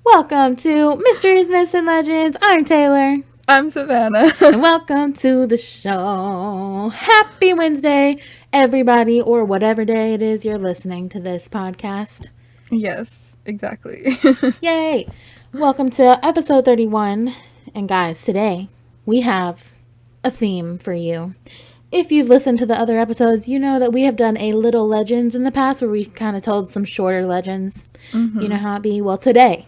Welcome to Mysteries, Myths, and Legends. I'm Taylor. I'm Savannah. And welcome to the show. Happy Wednesday, everybody, or whatever day it is you're listening to this podcast. Yes, exactly. Yay! Welcome to episode 31. And guys, today we have a theme for you. If you've listened to the other episodes, you know that we have done a little legends in the past where we kind of told some shorter legends. Mm-hmm. You know how it be? Well, today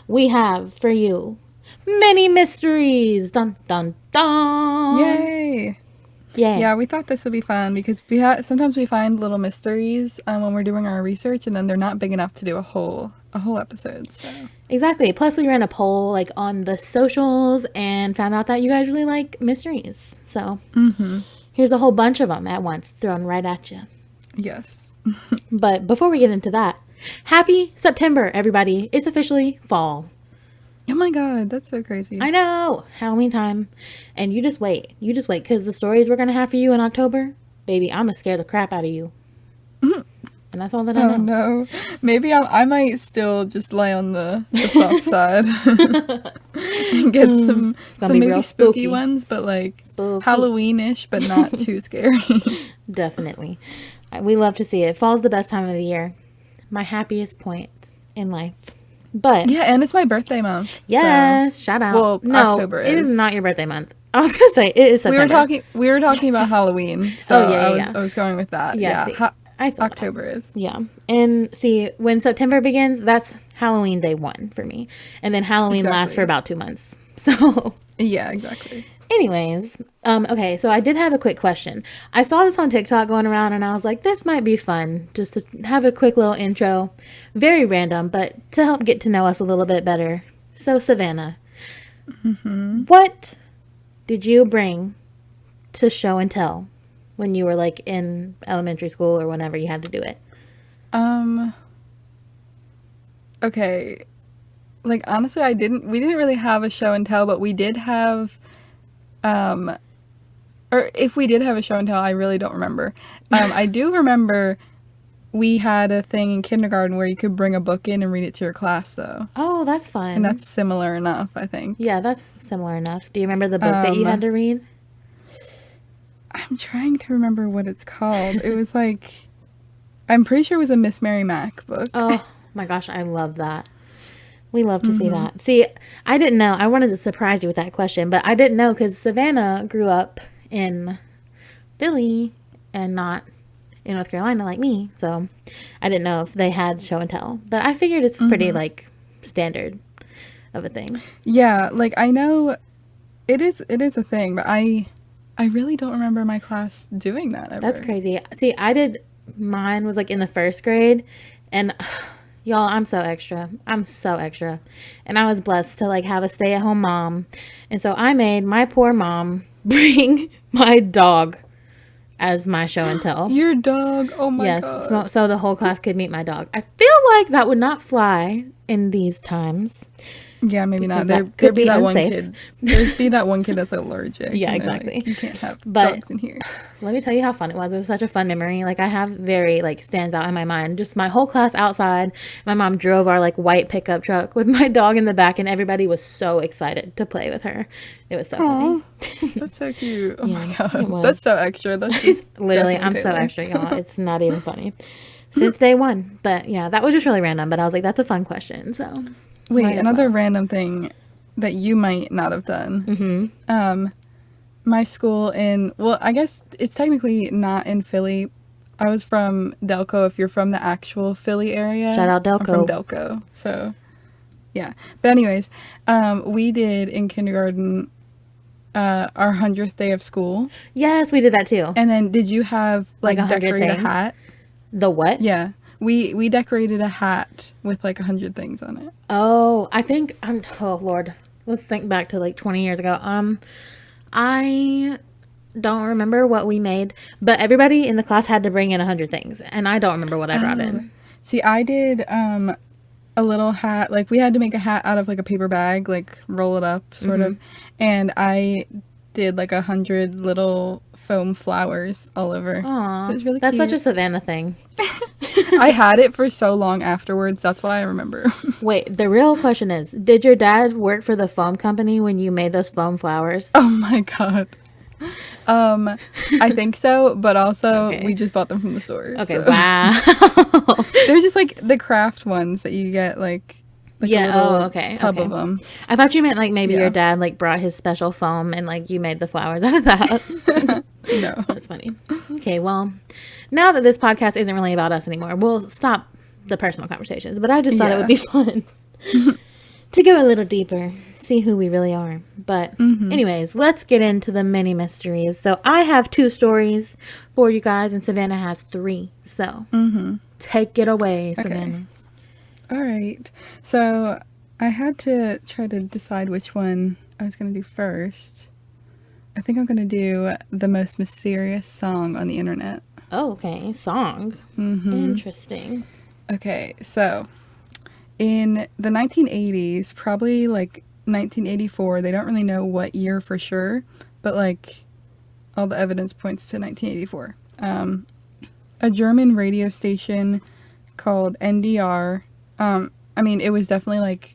we have for you many mysteries. Dun dun dun. Yay! Yay. Yeah, we thought this would be fun because sometimes we find little mysteries when we're doing our research, and then they're not big enough to do a whole episode. So Exactly. Plus, we ran a poll like on the socials and found out that you guys really like mysteries. So here's a whole bunch of them at once thrown right at you. Yes. But before we get into that, happy September, everybody! It's officially fall. Oh my god, that's so crazy. I know, Halloween time, and you just wait, because the stories we're gonna have for you in October, baby, I'm gonna scare the crap out of you. And that's all that I know. Oh no, maybe I might still just lay on the soft side and get some maybe spooky ones, but like Halloween-ish, but not too scary. Definitely, we love to see it. Fall's the best time of the year, my happiest point in life. But yeah, and it's my birthday month. Yes, so. Shout out. Well, no, October is. It is not your birthday month. I was gonna say it is September. We were talking about Halloween, so I was going with that. Yeah, October is. Yeah, and see, when September begins, that's Halloween day 1 for me, and then Halloween lasts for about 2 months. So yeah, exactly. Anyways, okay, so I did have a quick question. I saw this on TikTok going around, and I was like, this might be fun, just to have a quick little intro. Very random, but to help get to know us a little bit better. So, Savannah, what did you bring to show and tell when you were, like, in elementary school or whenever you had to do it? Okay. Like, honestly, we didn't really have a show and tell, but we did have... or if we did have a show and tell, I really don't remember. I do remember we had a thing in kindergarten where you could bring a book in and read it to your class, though. Oh, that's fun. And that's similar enough, I think. Yeah, that's similar enough. Do you remember the book that you had to read? I'm trying to remember what it's called. It was like, I'm pretty sure it was a Miss Mary Mack book. Oh my gosh, I love that. We love to see that. See, I didn't know. I wanted to surprise you with that question, but I didn't know because Savannah grew up in Philly and not in North Carolina like me. So I didn't know if they had show and tell. But I figured it's pretty, like, standard of a thing. Yeah, like, I know it is a thing, but I really don't remember my class doing that ever. That's crazy. See, mine was, like, in the 1st grade, and... Y'all, I'm so extra. And I was blessed to, like, have a stay-at-home mom. And so I made my poor mom bring my dog as my show and tell. Your dog? Oh, my God. Yes, so the whole class could meet my dog. I feel like that would not fly in these times. Yeah, maybe not. There'd be that one kid. There'd be that one kid that's allergic. Yeah, exactly. Like, you can't have dogs in here. Let me tell you how fun it was. It was such a fun memory. Like, I have very, like, stands out in my mind. Just my whole class outside. My mom drove our, like, white pickup truck with my dog in the back, and everybody was so excited to play with her. It was so funny. That's so cute. Oh, my God. That's so extra. That's just literally, I'm so extra, y'all. It's not even funny. Since day 1. But, yeah, that was just really random. But I was like, that's a fun question, so... Wait, another random thing that you might not have done. My school I guess it's technically not in Philly. I was from Delco. If you're from the actual Philly area. Shout out Delco. I'm from Delco. So, yeah. But anyways, we did in kindergarten our 100th day of school. Yes, we did that too. And then did you have like decorate a hat? The what? Yeah. We decorated a hat with like 100 things on it. Oh, I think oh Lord. Let's think back to like 20 years ago. I don't remember what we made, but everybody in the class had to bring in 100 things, and I don't remember what I brought in. See, I did a little hat. Like, we had to make a hat out of like a paper bag, like roll it up sort of, and I did like 100 little foam flowers all over. Aww, so it's really that's cute. such a Savannah thing. I had it for so long afterwards. That's why I remember. Wait, the real question is, did your dad work for the foam company when you made those foam flowers? Oh my god. I think so, but also Okay. we just bought them from the store. Okay, so. wow. They're just like the craft ones that you get like Yeah, a little okay. tub Okay. of them. I thought you meant like maybe Yeah. your dad like brought his special foam and like you made the flowers out of that. No. That's funny. Okay, well, now that this podcast isn't really about us anymore, we'll stop the personal conversations. But I just thought it would be fun to go a little deeper, see who we really are. But anyways, let's get into the mini mysteries. So I have 2 stories for you guys, and Savannah has 3. So take it away, Savannah. All right. So I had to try to decide which one I was going to do first. I think I'm going to do the most mysterious song on the internet. Oh, okay. Song. Interesting. Okay, so in the 1980s, probably like 1984, they don't really know what year for sure, but like all the evidence points to 1984. A German radio station called NDR. I mean, it was definitely like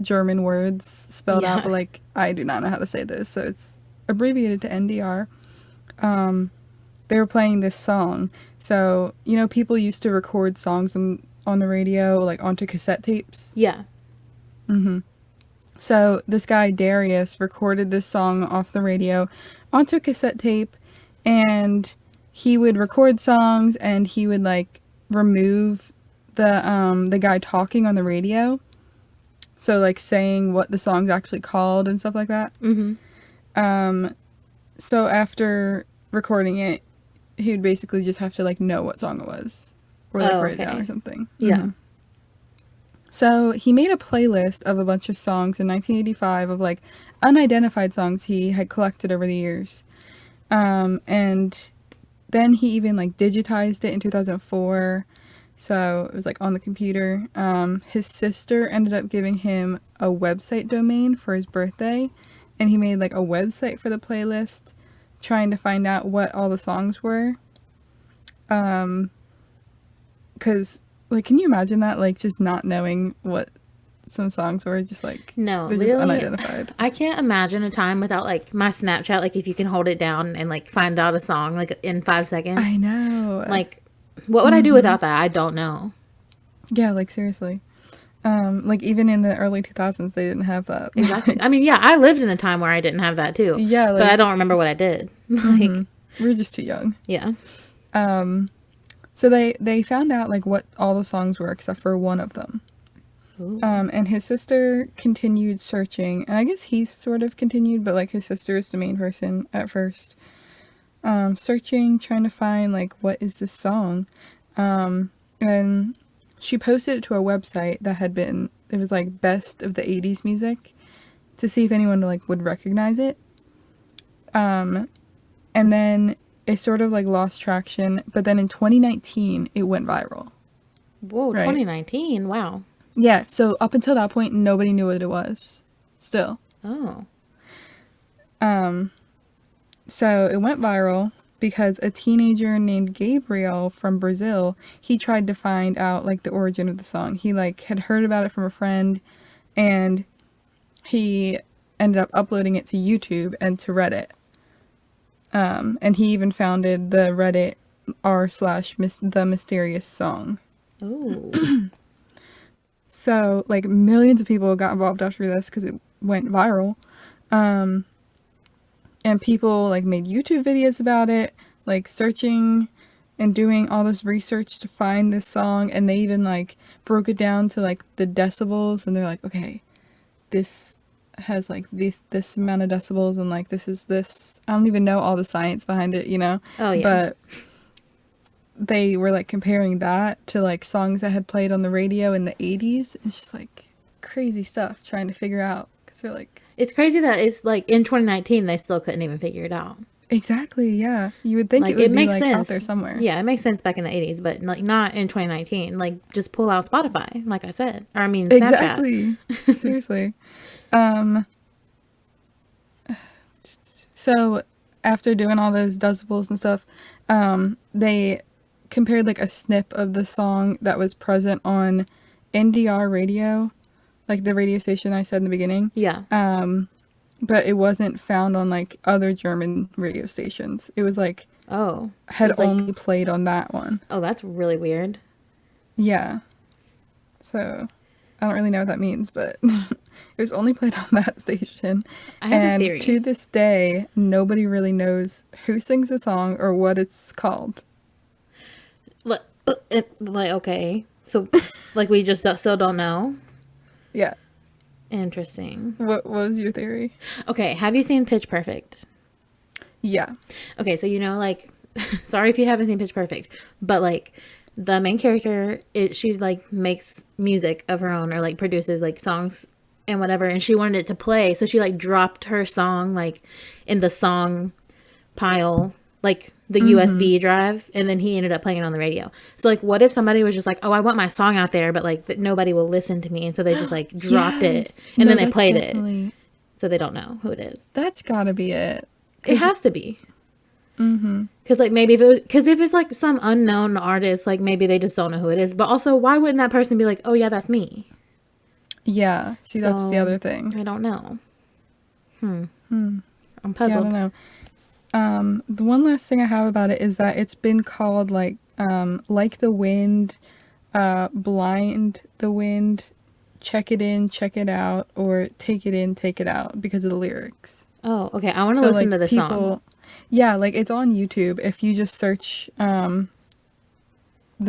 German words spelled Yeah. out, but like I do not know how to say this, so it's abbreviated to NDR. They were playing this song. So, you know, people used to record songs on the radio, like onto cassette tapes. Yeah. So this guy, Darius, recorded this song off the radio onto a cassette tape, and he would record songs and he would like remove the guy talking on the radio. So like saying what the song's actually called and stuff like that. So after recording it, he would basically just have to like know what song it was or like write it down or something. Yeah. So he made a playlist of a bunch of songs in 1985 of like unidentified songs he had collected over the years. And then he even like digitized it in 2004. So it was like on the computer. His sister ended up giving him a website domain for his birthday, and he made like a website for the playlist trying to find out what all the songs were. Cause like, can you imagine that? Like just not knowing what some songs were, just like, No, they're just literally, unidentified. I can't imagine a time without like my Snapchat. Like if you can hold it down and like find out a song like in 5 seconds. I know. Like, what would I do without that? I don't know. Yeah, like seriously. Like even in the early 2000s, they didn't have that. Exactly. I mean, yeah, I lived in a time where I didn't have that too. Yeah, but like- I don't remember what I did. Like, We're just too young. yeah. So they found out like what all the songs were except for one of them. Ooh. And his sister continued searching, and I guess he sort of continued, but like his sister is the main person at first. Searching, trying to find like what is this song. And she posted it to a website that had been, it was like best of the 80s music, to see if anyone like would recognize it. And then it sort of like lost traction, but then in 2019 it went viral. Whoa, Right. 2019. Wow. Yeah, so up until that point nobody knew what it was. Still. Oh. So it went viral because a teenager named Gabriel from Brazil, he tried to find out like the origin of the song. He like had heard about it from a friend, and he ended up uploading it to YouTube and to Reddit. And he even founded the Reddit r/the mysterious song. Oh. So like millions of people got involved after this because it went viral. And people like made YouTube videos about it, like searching and doing all this research to find this song, and they even like broke it down to like the decibels, and they're like, okay, this has like this amount of decibels, and like this is this. I don't even know all the science behind it, you know. Oh, yeah. But they were like comparing that to like songs that had played on the radio in the 80s. It's just like crazy stuff trying to figure out, because they're like, It's crazy that it's like in 2019 they still couldn't even figure it out. exactly, yeah. You would think Like it would it be makes like sense out there somewhere. Yeah, it makes sense back in the 80s, but like not in 2019. Like just pull out Spotify, like I said, or I mean Snapchat. Exactly. Seriously. So after doing all those decibels and stuff, they compared like a snip of the song that was present on NDR radio, like the radio station I said in the beginning. Yeah. But it wasn't found on like other German radio stations. It was like Oh. had It's like, only played on that one. oh, that's really weird. Yeah. So I don't really know what that means, but it was only played on that station. I have a And theory. to this day, nobody really knows who sings the song or what it's called. Like, okay. So, like, we just still don't know? Yeah. Interesting. What was your theory? Okay, have you seen Pitch Perfect? Yeah. Okay, so like, sorry if you haven't seen Pitch Perfect, but like, the main character, she like makes music of her own or like produces like songs and whatever, and she wanted it to play, so she like dropped her song like in the song pile, like the USB drive, and then he ended up playing it on the radio. So like, what if somebody was just like, oh, I want my song out there, but like nobody will listen to me, and so they just like dropped it, Yes. and No, then they that's played definitely- it, so they don't know who it is. That's gotta be it. It has to be. Because like maybe if it's like some unknown artist, like maybe they just don't know who it is. But also, why wouldn't that person be like, oh yeah, that's me? Yeah. See, that's the So, other thing. I don't know. I'm Yeah, I puzzled. don't know. The one last thing I have about it is that it's been called like the wind, blind the wind, check it in, check it out, or take it in, take it out because of the lyrics. Oh, okay. I want to So listen like to the song. yeah, like it's on YouTube. If you just search the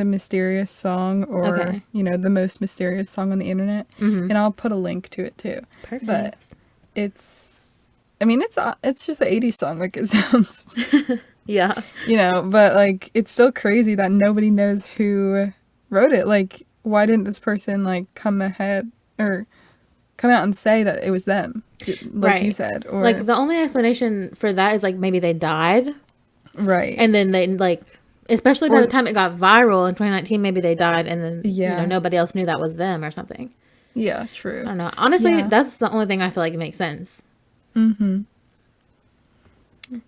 mysterious song or Okay. the most mysterious song on the internet, and I'll put a link to it too. Perfect. But it's just an 80s song, like it sounds, Yeah. but like it's still crazy that nobody knows who wrote it. Like, why didn't this person like come ahead or come out and say that it was them, like you Right. said, or Like the only explanation for that is like maybe they died, right? and then they like, especially by Or- the time it got viral in 2019, maybe they died, and then Yeah. nobody else knew that was them or something. Yeah, true. I don't know. Honestly, Yeah. that's the only thing I feel like makes sense.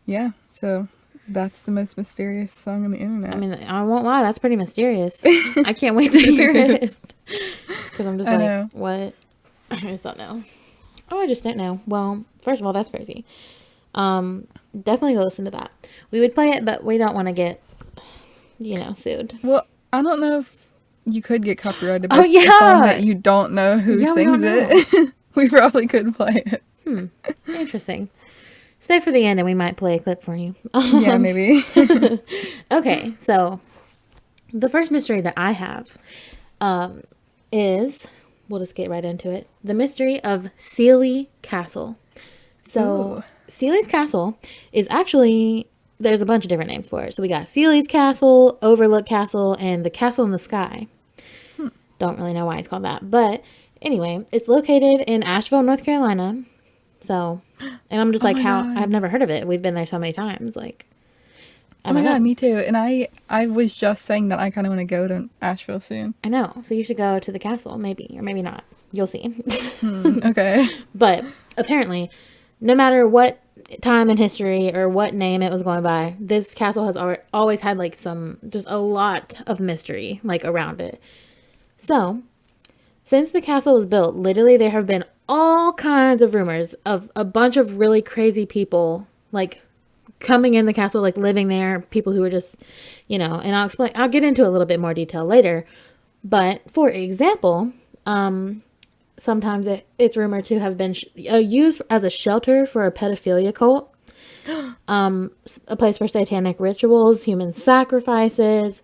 Yeah, so that's the most mysterious song on the internet. I mean, I won't lie, that's pretty mysterious. I can't wait to hear it. Because I'm just I like, know. what? I just don't know. Oh, I just don't know. Well, first of all, that's crazy. Definitely go listen to that. We would play it, but we don't want to get, sued. Well, I don't know if you could get copyrighted by Oh, a song yeah. that you don't know who Yeah, we sings don't it. We probably could play it. Interesting. Stay for the end and we might play a clip for you. Yeah, maybe. Okay, so the first mystery that I have is, we'll just get right into it, the mystery of Sealy Castle. So Ooh. Sealy's Castle is actually, there's a bunch of different names for it. So we got Sealy's Castle, Overlook Castle, and the Castle in the Sky. Don't really know why it's called that. But anyway, it's located in Asheville, North Carolina. So, and I'm just like, my how, God. I've never heard of it. We've been there so many times. Like, I Oh my don't know. god, me too. And I was just saying that I kind of want to go to Asheville soon. I know. So you should go to the castle, maybe, or maybe not. You'll see. Okay. But apparently, no matter what time in history or what name it was going by, this castle has always had like just a lot of mystery like around it. So, since the castle was built, literally there have been all kinds of rumors of a bunch of really crazy people like coming in the castle, like living there, people who were just, and I'll get into a little bit more detail later. But for example, sometimes it's rumored to have been used as a shelter for a pedophilia cult, a place for satanic rituals, human sacrifices,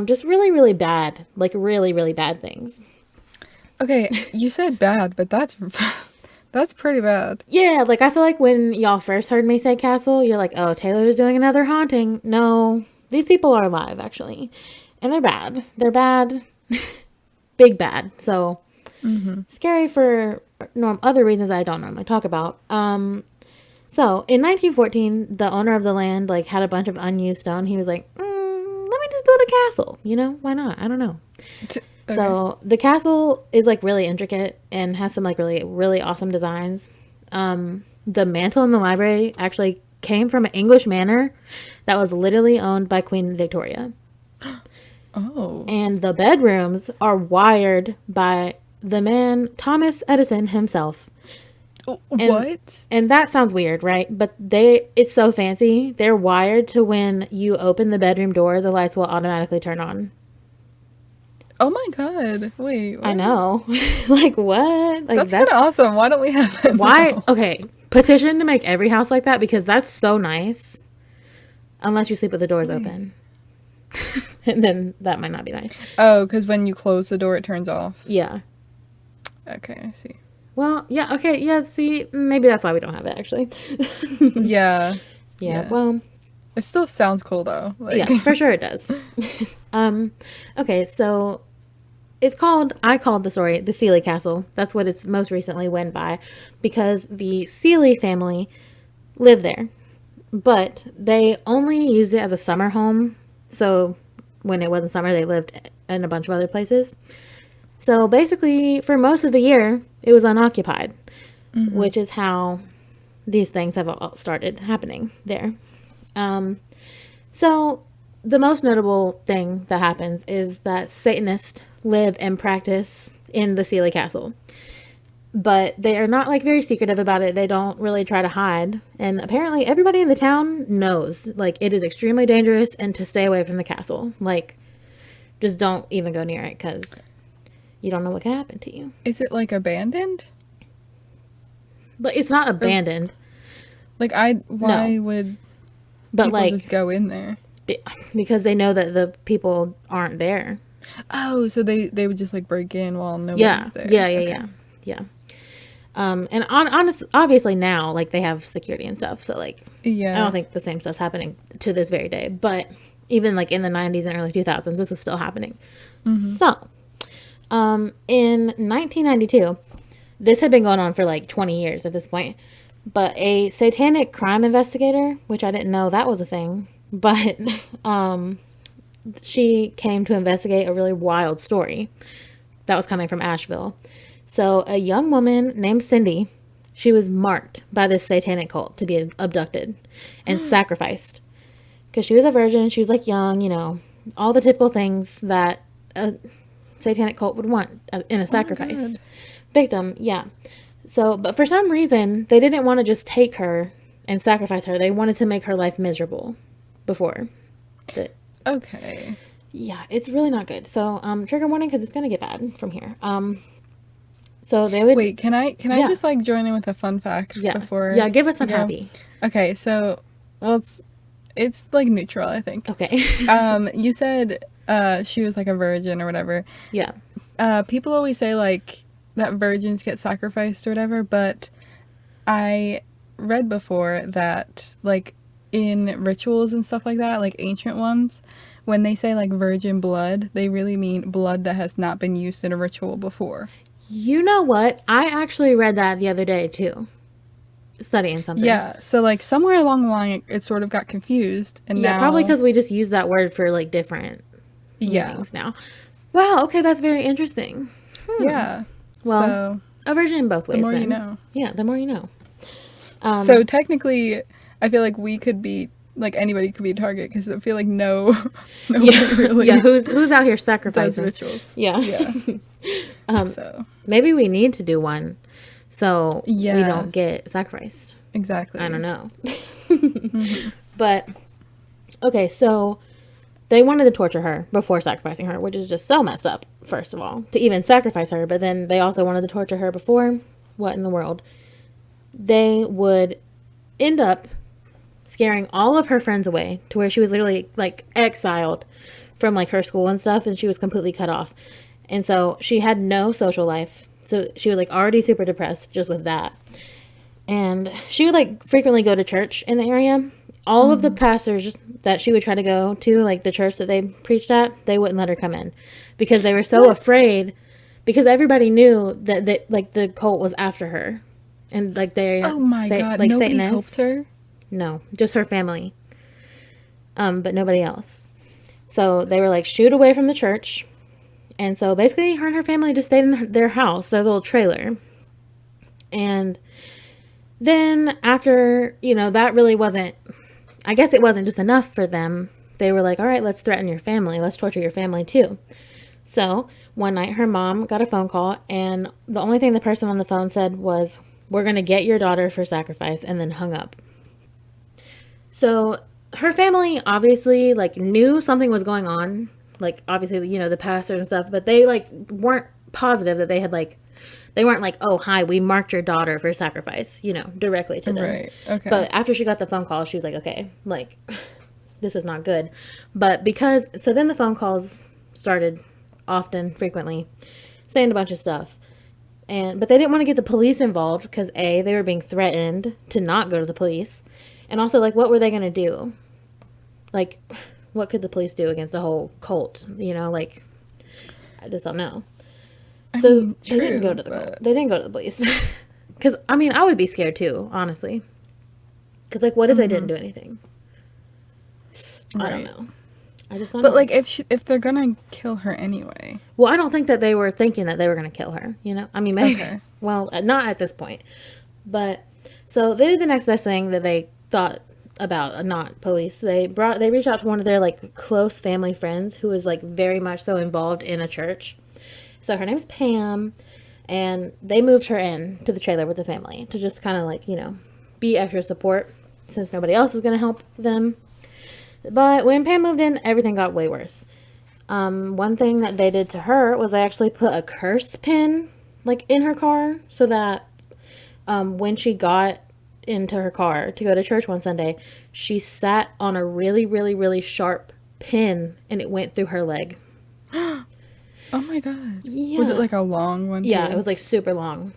just really, really bad, like really, really bad things. Okay, you said bad, but that's pretty bad. Yeah, like I feel like when y'all first heard me say castle, you're like, oh, Taylor's doing another haunting. No, these people are alive actually, and they're bad. They're bad, big bad. So scary for other reasons I don't normally talk about. So in 1914, the owner of the land like had a bunch of unused stone. He was like, let me just build a castle. Why not? I don't know. Okay. So the castle is like really intricate and has some like really, really awesome designs. The mantle in the library actually came from an English manor that was literally owned by Queen Victoria. Oh. And the bedrooms are wired by the man Thomas Edison himself. What? And that sounds weird, right? But it's so fancy. They're wired to when you open the bedroom door, the lights will automatically turn on. Oh my god. Wait. What? I know. Like what? Like That's kind of awesome. Why don't we have it? why? now? Okay, petition to make every house like that because that's so nice. Unless you sleep with the doors open. And then that might not be nice. Oh, because when you close the door, it turns off. Yeah. Okay, I see. Well, yeah, okay, yeah, see, maybe that's why we don't have it, actually. Yeah. Yeah, well, It still sounds cool, though. Like, yeah, for sure it does. Okay, so I called the story the Sealy Castle. That's what it's most recently went by because the Sealy family lived there, but they only used it as a summer home. So when it wasn't summer, they lived in a bunch of other places. So basically, for most of the year, it was unoccupied, which is how these things have all started happening there. So the most notable thing that happens is that Satanists live and practice in the Sealy Castle. But they are not like very secretive about it. They don't really try to hide. And apparently everybody in the town knows like it is extremely dangerous and to stay away from the castle. Like just don't even go near it because you don't know what can happen to you. is it like abandoned? But it's not abandoned. Like, why would But people like just go in there? because they know that the people aren't there. Oh, so they would just like break in while nobody's Yeah. there. Yeah. Okay. Yeah. And obviously now like they have security and stuff. So like Yeah. I don't think the same stuff's happening to this very day. But even like in the 90s and early 2000s, this was still happening. So in 1992, this had been going on for like 20 years at this point. But a satanic crime investigator, which I didn't know that was a thing, but she came to investigate a really wild story that was coming from Asheville. So a young woman named Cindy, she was marked by this satanic cult to be abducted and sacrificed because she was a virgin. She was like young, you know, all the typical things that a satanic cult would want in a sacrifice God. victim. Yeah. So, but for some reason, they didn't want to just take her and sacrifice her. They wanted to make her life miserable before. But, Okay. yeah, it's really not good. So, trigger warning because it's gonna get bad from here. So they would Wait, can I Yeah. just like join in with a fun fact yeah before? yeah give us some we go? happy. Okay, so well, it's like neutral, I think. Okay. You said she was like a virgin or whatever. Yeah. People always say like that virgins get sacrificed or whatever, but I read before that like in rituals and stuff like that, like ancient ones, when they say like virgin blood, they really mean blood that has not been used in a ritual before. You know what? I actually read that the other day too. Studying something. Yeah, so like somewhere along the line it sort of got confused and Yeah, now probably because we just use that word for like different meanings now. Wow. Okay, that's very interesting. Yeah. Well, so a virgin in both ways. the more you then. know. Yeah, the more you know. So technically, I feel like we could be like anybody could be a target because I feel like nobody really Yeah, who's out here does sacrificing? rituals. Yeah. Yeah. So Maybe we need to do one so we Yeah. don't get sacrificed. exactly. I don't know. But okay, so they wanted to torture her before sacrificing her, which is just so messed up, first of all, to even sacrifice her. But then they also wanted to torture her before. What in the world? They would end up scaring all of her friends away to where she was literally like exiled from like her school and stuff, and she was completely cut off. And so she had no social life. So she was like already super depressed just with that. And she would like frequently go to church in the area. All of the pastors that she would try to go to, like the church that they preached at, they wouldn't let her come in because they were so afraid, because everybody knew that like the cult was after her. And like they Oh my god! like Nobody Satanists. helped her. No, just her family. But nobody else. So they were like shooed away from the church. And so basically her and her family just stayed in their house, their little trailer. And then after, that really wasn't, I guess it wasn't just enough for them. they were like, all right, let's threaten your family. Let's torture your family too. So one night her mom got a phone call, and the only thing the person on the phone said was, we're going to get your daughter for sacrifice, and then hung up. So her family obviously like knew something was going on. Like obviously, you know, the pastor and stuff, but they like weren't positive that they had like, they weren't like, oh, hi, we marked your daughter for sacrifice, you know, directly to them. Right. Okay. But after she got the phone call, she was like, okay, like, this is not good. But because, so then the phone calls started often, frequently, saying a bunch of stuff. But they didn't want to get the police involved because A, they were being threatened to not go to the police. And also, like, what were they going to do? Like, what could the police do against a whole cult? You know, like, I just don't know. So they didn't go to the cult. They didn't go to the police. Because, I mean, I would be scared too, honestly. Because, like, what if they didn't do anything? I don't know. I just don't know. But, like, if they're gonna kill her anyway. Well, I don't think that they were thinking that they were going to kill her, you know? I mean, maybe. Okay. Well, not at this point. But, so they did the next best thing that they thought about, not police. They reached out to one of their, like, close family friends who was, like, very much so involved in a church. So her name's Pam, and they moved her in to the trailer with the family to just kind of, like, you know, be extra support since nobody else was going to help them. But when Pam moved in, everything got way worse. One thing that they did to her was they actually put a curse pin, like, in her car so that when she got into her car to go to church one Sunday, she sat on a really, really, really sharp pin, and it went through her leg. Oh my god. Yeah. Was it like a long one? Yeah, too? it was like super long.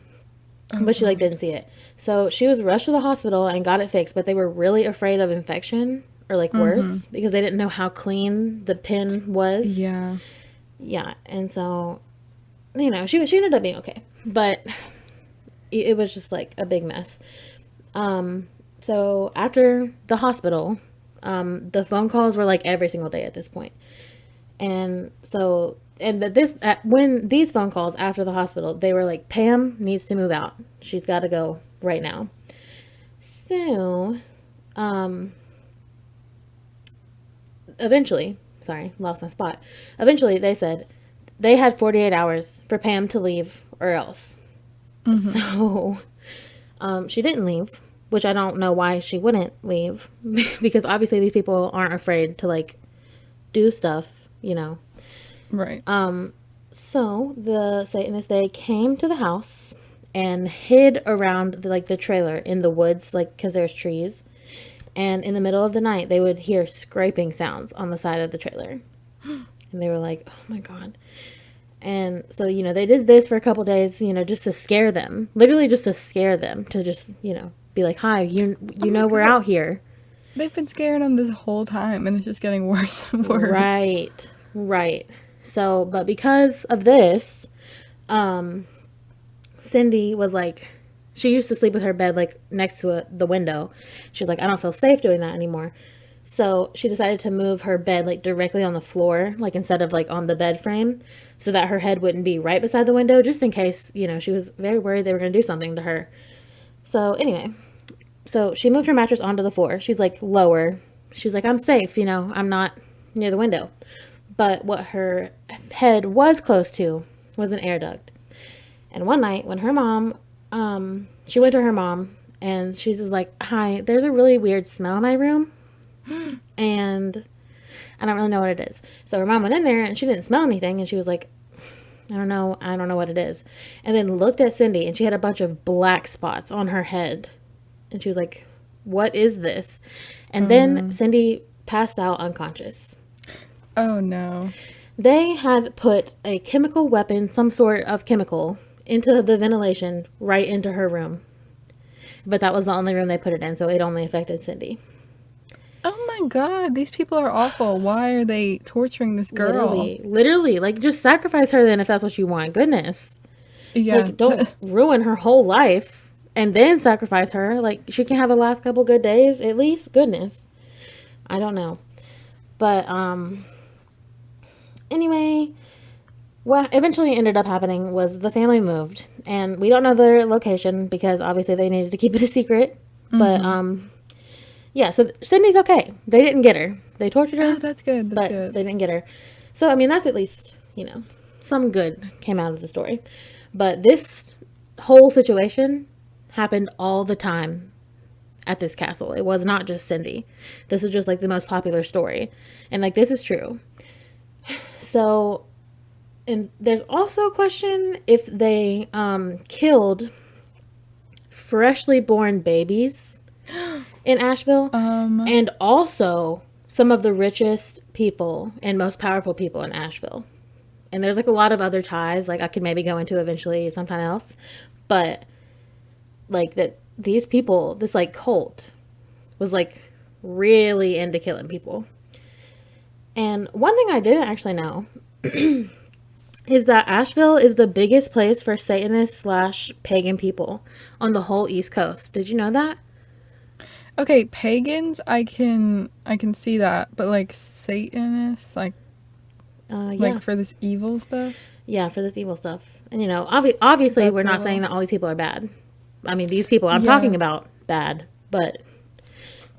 Oh, But she like didn't see it. So she was rushed to the hospital and got it fixed, but they were really afraid of infection or like worse because they didn't know how clean the pin was. Yeah. Yeah, and so, you know, she ended up being okay, but it was just like a big mess. So after the hospital, the phone calls were like every single day at this point. And so, when these phone calls after the hospital, they were like, Pam needs to move out. She's got to go right now. So, eventually, sorry, lost my spot. Eventually, they said they had 48 hours for Pam to leave or else. So, she didn't leave, which I don't know why she wouldn't leave because obviously these people aren't afraid to like do stuff, you know. Right. So the Satanists, they came to the house and hid around the trailer in the woods, like, because there's trees. And in the middle of the night, they would hear scraping sounds on the side of the trailer. And they were like, oh my God. And so, you know, they did this for a couple days, you know, just to scare them. Literally just to scare them. To just, you know, be like, hi, you know we're out here. They've been scaring them this whole time, and it's just getting worse and worse. Right. So, but because of this, Cindy was like, she used to sleep with her bed like next to the window. She's like, I don't feel safe doing that anymore. So she decided to move her bed like directly on the floor, like instead of like on the bed frame, so that her head wouldn't be right beside the window, just in case, you know, she was very worried they were going to do something to her. So anyway, so she moved her mattress onto the floor. She's like lower. She's like, I'm safe, you know, I'm not near the window. But what her head was close to was an air duct. And one night when her mom, she went to her mom and she was like, hi, there's a really weird smell in my room. And I don't really know what it is. So her mom went in there and she didn't smell anything. And she was like, I don't know what it is. And then looked at Cindy and she had a bunch of black spots on her head. And she was like, what is this? And then Cindy passed out unconscious. Oh no. They had put a chemical weapon, some sort of chemical, into the ventilation right into her room. But that was the only room they put it in, so it only affected Cindy. Oh my God, these people are awful. Why are they torturing this girl? Literally, like, just sacrifice her then if that's what you want. Goodness. Yeah. Like, don't ruin her whole life and then sacrifice her. Like, she can have a last couple good days at least. Goodness. I don't know. But, anyway, what eventually ended up happening was the family moved. And we don't know their location because obviously they needed to keep it a secret. But, Yeah, so Cindy's okay. They didn't get her. They tortured Oh, her, that's good. That's but good. they didn't get her. So, I mean, that's at least, some good came out of the story. But this whole situation happened all the time at this castle. It was not just Cindy. This was just like the most popular story. And like, this is true. So, and there's also a question if they killed freshly born babies in Asheville, and also some of the richest people and most powerful people in Asheville. And there's like a lot of other ties, like I could maybe go into eventually sometime else, but like that these people, this like cult, was like really into killing people. And one thing I didn't actually know is that Asheville is the biggest place for Satanists slash pagan people on the whole East Coast. Did you know that? Okay, pagans, I can see that, but like Satanists, Yeah. like for this evil stuff. Yeah, for this evil stuff. And obviously That's we're a not little- saying that all these people are bad. I mean, these people I'm Yeah. talking about bad, but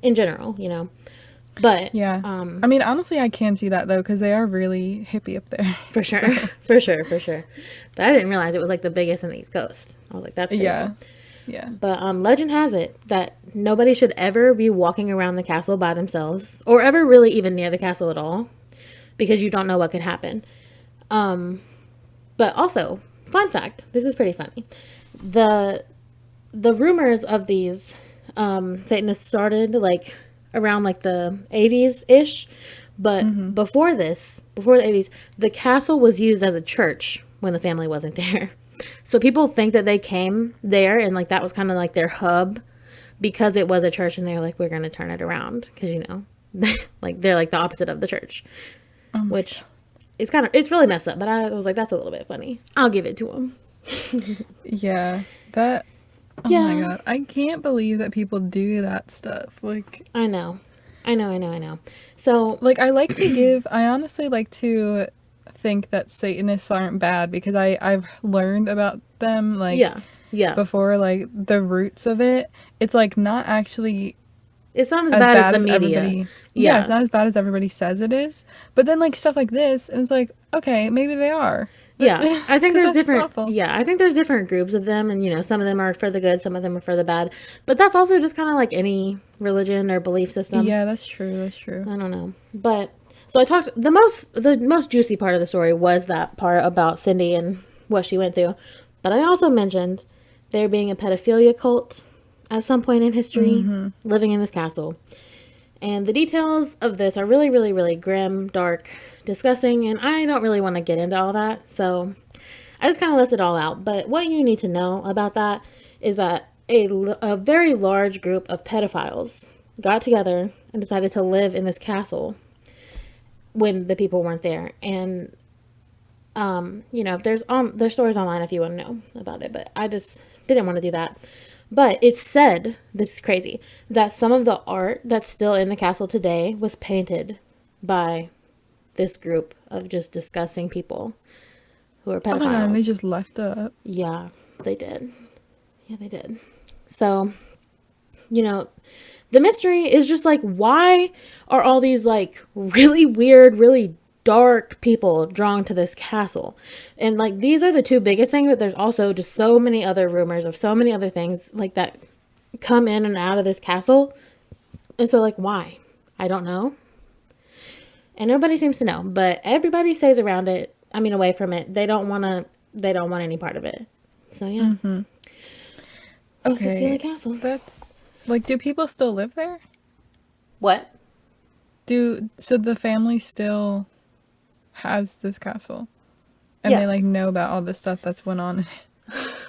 in general, But Yeah. I mean, honestly, I can see that though, because they are really hippie up there. for sure, for sure. But I didn't realize it was like the biggest in the East Coast. I was like, that's crazy. Yeah. Yeah. But legend has it that nobody should ever be walking around the castle by themselves, or ever really even near the castle at all, because you don't know what could happen. But also, fun fact, this is pretty funny. The rumors of these Satanists started like around like the 80s ish, but before the 80s, the castle was used as a church when the family wasn't there. So people think that they came there and like that was kind of like their hub because it was a church, and they're like, we're going to turn it around because like they're like the opposite of the church, which is it's really messed up. But I was like, that's a little bit funny. I'll give it to them. Yeah. That. Oh Yeah. my god, I can't believe that people do that stuff. Like, I know. So I honestly like to think that Satanists aren't bad because I've learned about them like yeah, before, like the roots of it. It's like not actually it's not as as bad bad as the as media. everybody. Yeah. It's not as bad as everybody says it is. But then like stuff like this, and it's like, okay, maybe they are. Yeah, I think 'Cause there's that's just different. awful. Yeah, I think there's different groups of them, and some of them are for the good, some of them are for the bad. But that's also just kind of like any religion or belief system. Yeah, that's true. That's true. I don't know, but so I talked. The most juicy part of the story was that part about Cindy and what she went through. But I also mentioned there being a pedophilia cult at some point in history living in this castle. And the details of this are really, really, really grim, dark, disgusting, and I don't really want to get into all that. So I just kind of left it all out. But what you need to know about that is that a very large group of pedophiles got together and decided to live in this castle when the people weren't there. And if there's stories online if you want to know about it, but I just didn't want to do that. But it's said, this is crazy, that some of the art that's still in the castle today was painted by this group of just disgusting people who are pedophiles. Oh my god, and they just left up. Yeah, they did. Yeah, they did. So, the mystery is just like, why are all these like really weird, really dark people drawn to this castle? And like, these are the two biggest things, but there's also just so many other rumors of so many other things like that come in and out of this castle. And so like, why? I don't know. And nobody seems to know, but everybody stays around it. I mean, away from it. They don't want any part of it. So yeah. That's the Steely Castle. That's like, do people still live there? What? So the family still has this castle, and Yeah. they like know about all the stuff that's went on.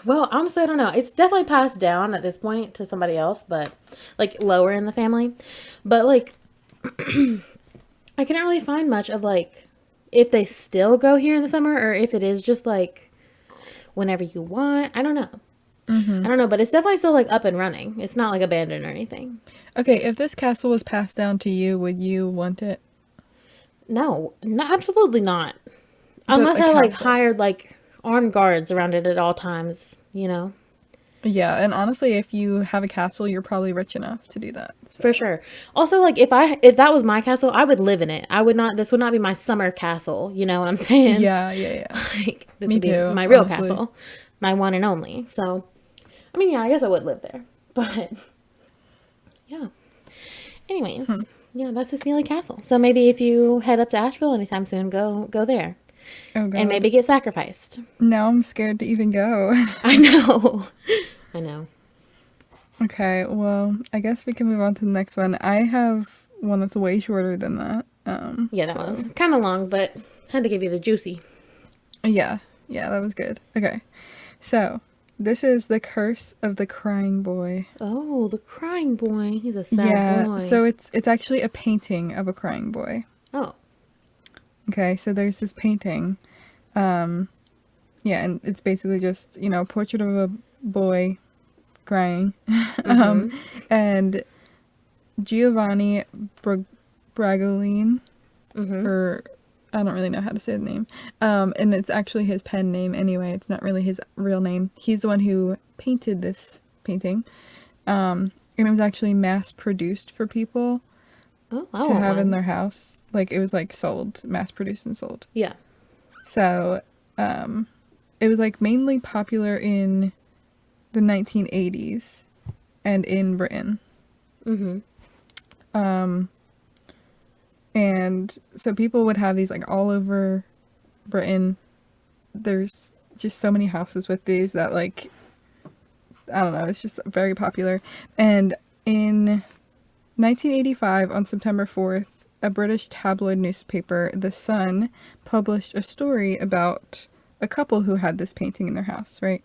Well, honestly, I don't know. It's definitely passed down at this point to somebody else, but like lower in the family. But like, I couldn't really find much of like if they still go here in the summer or if it is just like whenever you want. I don't know. I don't know, but it's definitely still like up and running. It's not like abandoned or anything. Okay, if this castle was passed down to you, would you want it? No, absolutely not. Unless a I like castle. hired like armed guards around it at all times, Yeah, and honestly, if you have a castle, you're probably rich enough to do that. So. For sure. Also, like if that was my castle, I would live in it. I would not. This would not be my summer castle. You know what I'm saying? Yeah, yeah, yeah. Like this Me would be too, my real honestly. castle, my one and only. So, I mean, yeah, I guess I would live there. But yeah. Anyways, yeah, that's the Sealy Castle. So maybe if you head up to Asheville anytime soon, go there Oh and God. maybe get sacrificed. Now I'm scared to even go. I know. I know. Okay, well, I guess we can move on to the next one. I have one that's way shorter than that. Yeah, that So was kind of long, but had to give you the juicy. yeah, yeah, that was good. Okay, so this is the Curse of the Crying Boy. Oh, the crying boy. He's a sad Yeah, boy. so it's actually a painting of a crying boy. Oh. Okay, so there's this painting. Yeah, and it's basically just, a portrait of a boy crying. Mm-hmm. And Giovanni Bragolin, Mm-hmm. or I don't really know how to say the name. And it's actually his pen name anyway. It's not really his real name. He's the one who painted this painting. And it was actually mass produced for people Oh, I to want have in one. their house. Like it was like sold, mass produced and sold. Yeah. So, it was like mainly popular in the 1980s and in Britain. Mm-hmm. And so people would have these like all over Britain. There's just so many houses with these that like I don't know, it's just very popular. And in 1985 on September 4th, a British tabloid newspaper, The Sun, published a story about a couple who had this painting in their house, right?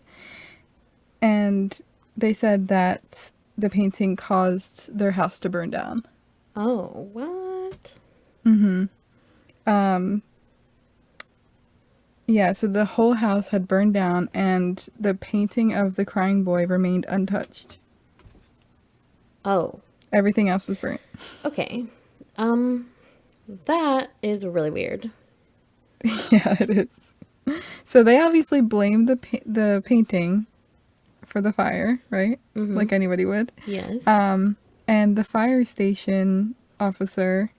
And they said that the painting caused their house to burn down. Oh, what? Yeah, so the whole house had burned down and the painting of the crying boy remained untouched. Oh, Everything else was burnt. okay. That is really weird. Yeah, it is. So they obviously blamed the painting for the fire, right? Mm-hmm. Like anybody would. Yes. And the fire station officer,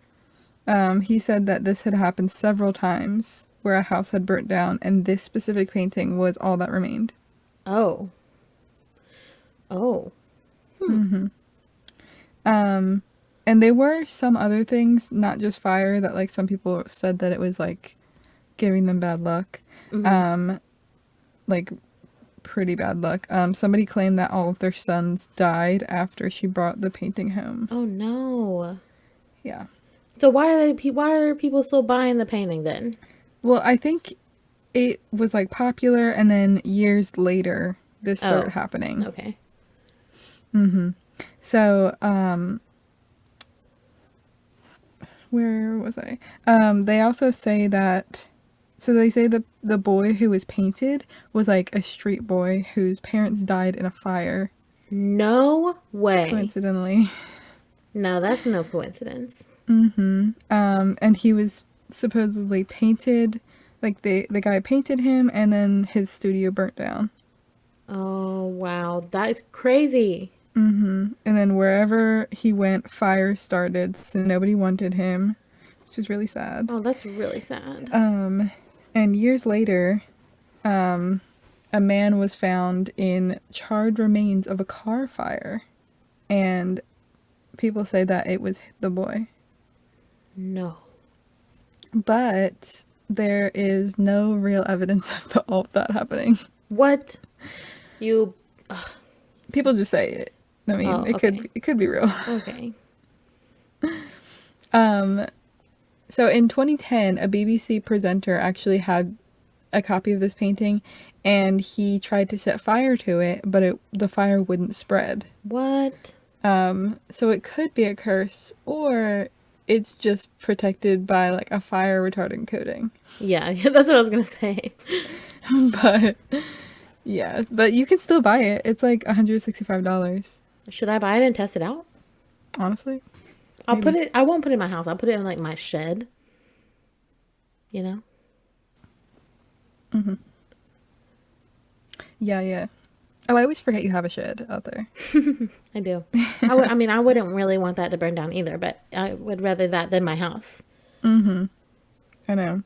he said that this had happened several times where a house had burnt down and this specific painting was all that remained. Oh. Oh. And there were some other things, not just fire, that like some people said that it was like giving them bad luck. Like pretty bad luck. Somebody claimed that all of their sons died after she brought the painting home. Oh no. Yeah. So why are people still buying the painting then? Well, I think it was like popular and then years later this started Oh. happening. Okay. So, where was I? They also say that, so they say the boy who was painted was like a street boy whose parents died in a fire, No way. coincidentally. No, that's no coincidence. And he was supposedly painted, like the guy painted him and then his studio burnt down. Oh wow, that is crazy. And then wherever he went, fires started, so nobody wanted him, which is really sad. Oh, that's really sad. And years later, a man was found in charred remains of a car fire. And people say that it was the boy. No. But there is no real evidence of all of that happening. What? You People just say it. I mean, Oh, it could be real. okay. So in 2010, a BBC presenter actually had a copy of this painting and he tried to set fire to it, but the fire wouldn't spread. What? So it could be a curse or it's just protected by like a fire retardant coating. Yeah, that's what I was gonna say. But yeah, but you can still buy it. It's like $165, Should I buy it and test it out? honestly. I'll Maybe. put it. I won't put it in my house. I'll put it in like my shed. You know. Yeah, yeah. Oh, I always forget you have a shed out there. I do. I mean, I wouldn't really want that to burn down either, but I would rather that than my house. I know.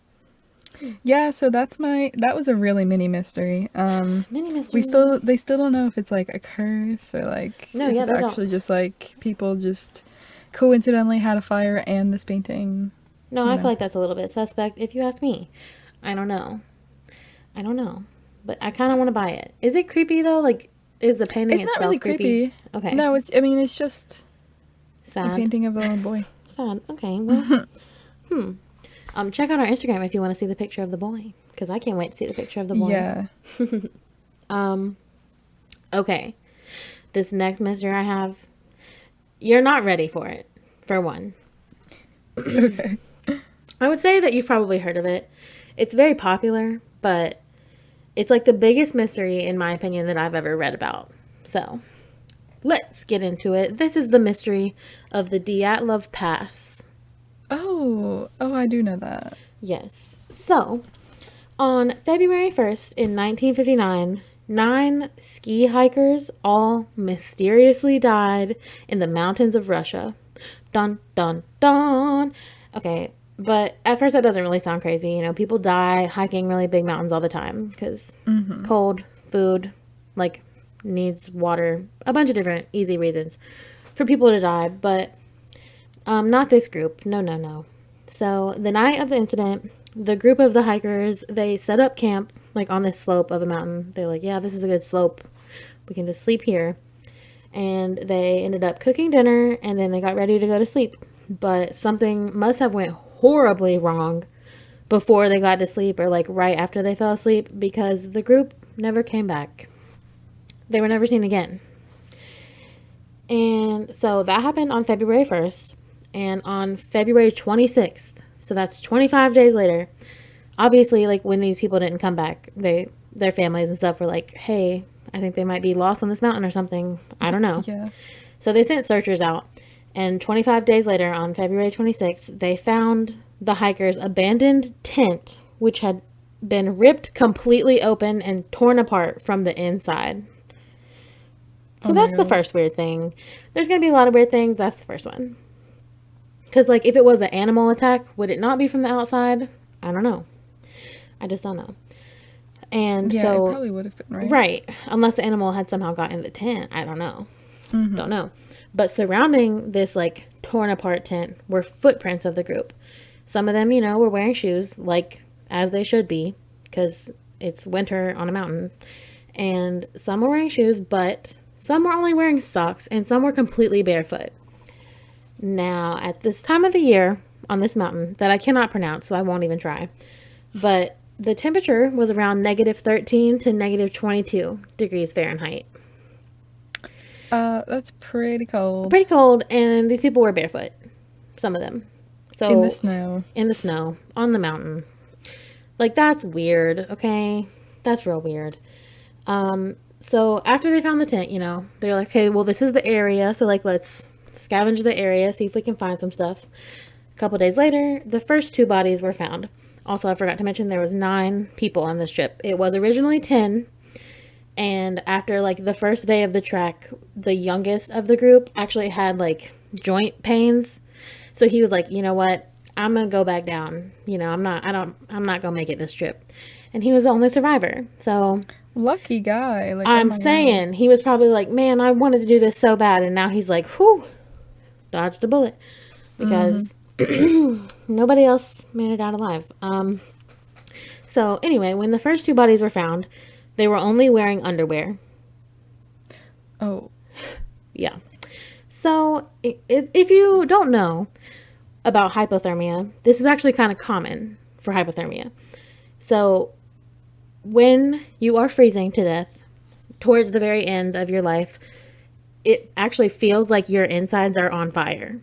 Yeah, so that was a really mini mystery. Mini mystery. They still don't know if it's like a curse or like No, if yeah, it's they actually just like people just coincidentally had a fire and this painting. No, I feel like that's a little bit suspect if you ask me. I don't know. But I kind of want to buy it. Is it creepy though? Like, is the painting It's itself not really creepy. Okay. No, I mean, it's just a Sad. painting of a little boy. Sad. Okay. Well, check out our Instagram if you want to see the picture of the boy, because I can't wait to see the picture of the boy. Yeah. Okay. This next mystery I have, you're not ready for it, for one. Okay. I would say that you've probably heard of it. It's very popular, but it's like the biggest mystery, in my opinion, that I've ever read about. So, let's get into it. This is the mystery of the Dyatlov Pass. Oh, I do know that. Yes. So, on February 1st in 1959, 9 ski hikers all mysteriously died in the mountains of Russia. Dun, dun, dun. Okay, but at first that doesn't really sound crazy. You know, people die hiking really big mountains all the time because cold, food, like needs water, a bunch of different easy reasons for people to die. But not this group. No. So the night of the incident, the group of the hikers, they set up camp like on this slope of a mountain. They're like, yeah, this is a good slope. We can just sleep here. And they ended up cooking dinner and then they got ready to go to sleep. But something must have went horribly wrong before they got to sleep or like right after they fell asleep, because the group never came back. They were never seen again. And so that happened on February 1st. And on February 26th, so that's 25 days later, obviously, like when these people didn't come back, their families and stuff were like, hey, I think they might be lost on this mountain or something. I don't know. Yeah. So they sent searchers out. And 25 days later, on February 26th, they found the hikers' abandoned tent, which had been ripped completely open and torn apart from the inside. So that's the first weird thing. There's going to be a lot of weird things. That's the first one. Because, like, if it was an animal attack, would it not be from the outside? I don't know. I just don't know. And Yeah, so, it probably would have been, right? right. Unless the animal had somehow got in the tent. I don't know. Don't know. But surrounding this, like, torn apart tent were footprints of the group. Some of them, you know, were wearing shoes, like, as they should be, because it's winter on a mountain. And some were wearing shoes, but some were only wearing socks, and some were completely barefoot. Now, at this time of the year on this mountain that I cannot pronounce, so I won't even try, but the temperature was around -13 to -22 degrees Fahrenheit. That's pretty cold. Pretty cold, and these people were barefoot, some of them. So In the snow. In the snow, on the mountain. Like, that's weird, okay? That's real weird. So after they found the tent, you know, they're like, okay, well, this is the area, so, like, let's scavenge the area, see if we can find some stuff. A couple days later, the first 2 bodies were found. Also, I forgot to mention there was 9 people on this trip. It was originally 10, and after, like, the first day of the trek, the youngest of the group actually had, like, joint pains. So he was like, you know what? I'm going to go back down. You know, I'm not going to make it this trip. And he was the only survivor. So Lucky guy. Like, I'm oh my God. saying he was probably like, man, I wanted to do this so bad. And now he's like, whew, dodged a bullet, because nobody else made it out alive. So anyway, when the first 2 bodies were found, they were only wearing underwear. Oh. Yeah. So if you don't know about hypothermia, this is actually kind of common for hypothermia. So when you are freezing to death towards the very end of your life, it actually feels like your insides are on fire,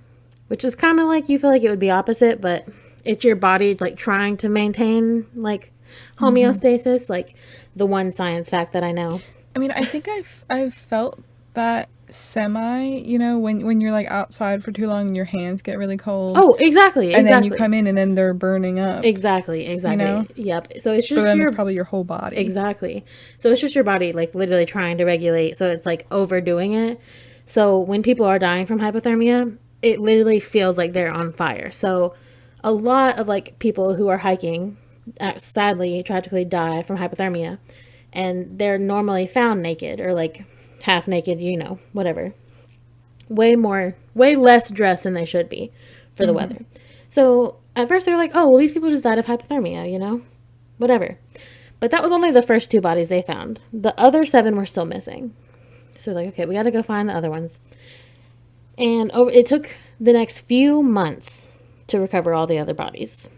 which is kind of like, you feel like it would be opposite, but it's your body like trying to maintain like homeostasis, like the one science fact that I know. I mean, I think I've felt that semi, when you're like outside for too long and your hands get really cold. Oh, exactly. And then you come in and then they're burning up. Exactly. Yep. So it's just but then it's probably your whole body. Exactly. So it's just your body like literally trying to regulate. So it's like overdoing it. So when people are dying from hypothermia, it literally feels like they're on fire. So a lot of like people who are hiking sadly tragically die from hypothermia, and they're normally found naked or like half naked, whatever. Way less dressed than they should be for the weather. So at first they were like, oh, well, these people just died of hypothermia, whatever. But that was only the first 2 bodies they found. The other 7 were still missing. So like, okay, we got to go find the other ones. And it took the next few months to recover all the other bodies,